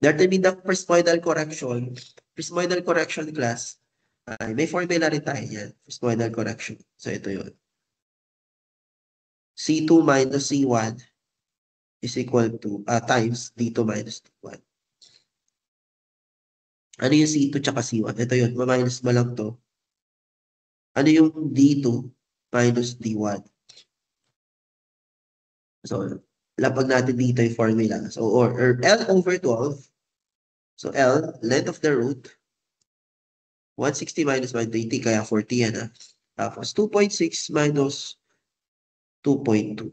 Determine the prismoidal correction. Prismoidal correction, class. Ay, may formula rin tayo yan. Sigmoidal correction. So, ito yun. C2 minus C1 is equal to, times D2 minus D1. Ano yung C2 tsaka C1? Ito yun, ma-minus mo lang to. Ano yung D2 minus D1? So, lapag natin dito yung formula. So, or L over 12. So, L, length of the root, 160 minus 120, kaya 40 yan, Tapos, 2.6 minus 2.2.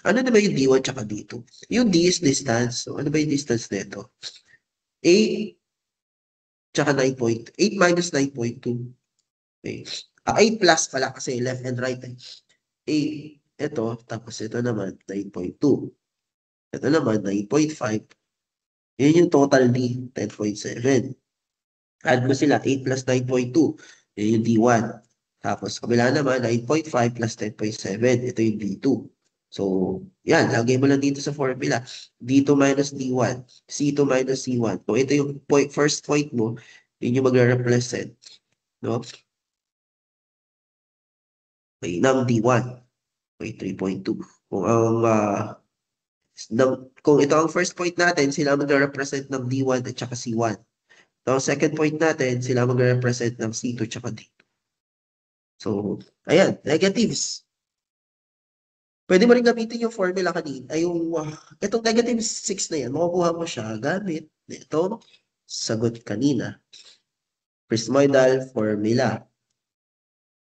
Ano na ba yung D1 tsaka D2? Yung D is distance. So, ano ba yung distance nito? 8 tsaka 9.8 minus 9.2. Okay. 8 plus pala kasi left and right. 8. Ito, tapos ito naman, 9.2. Ito naman, 9.5. Yun yung total D, 10.7. Add mo sila, 8 plus 9.2. Yun yung D1. Tapos, kabila naman, 9.5 plus 10.7. Ito yung D2. So, yan. Lagay mo lang dito sa formula. D2 minus D1. C2 minus C1. Kung ito yung first point mo, yun yung magre-represent. No? Okay, ng D1. Okay, 3.2. Kung kung ito ang first point natin, sila magre-represent ng D1 at saka C1. Ito ang second point natin, sila magre-represent ng C2 at saka D2. So, ayan, negatives. Pwede mo rin gamitin yung formula kanina. Ay, itong negative 6 na yan, makukuha mo siya gamit ito sagot kanina. Prismoidal formula.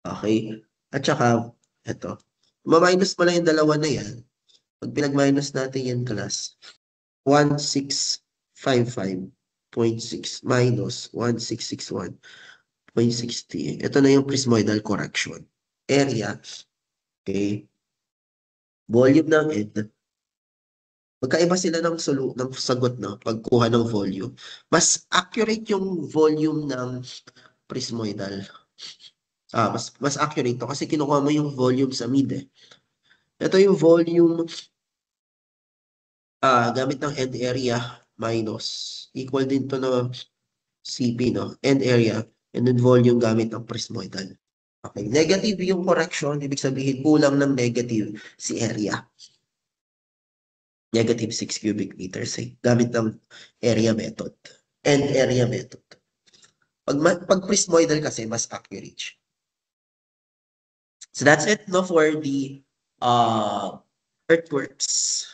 Okay? At saka, ito. Ma-minus mo lang yung dalawa na yan. Pag pinag-minus natin yan, class, 1655.6 minus 1661.60. Ito na yung prismoidal correction. Area, okay? Volume ng end. Magkaiba sila ng sagot, no? Pagkuha ng volume. Mas accurate yung volume ng prismoidal. Mas accurate to kasi kinukuha mo yung volume sa mid, eh. Ito yung volume gamit ng end area minus equal din to na CP, no? End area and then volume gamit ng prismoidal. Okay, negative yung correction, ibig sabihin kulang ng negative si area. Negative 6 cubic meters, gamit ng area method. End area method. Pag prismoidal kasi, mas accurate. So that's it, no, for the earthworks.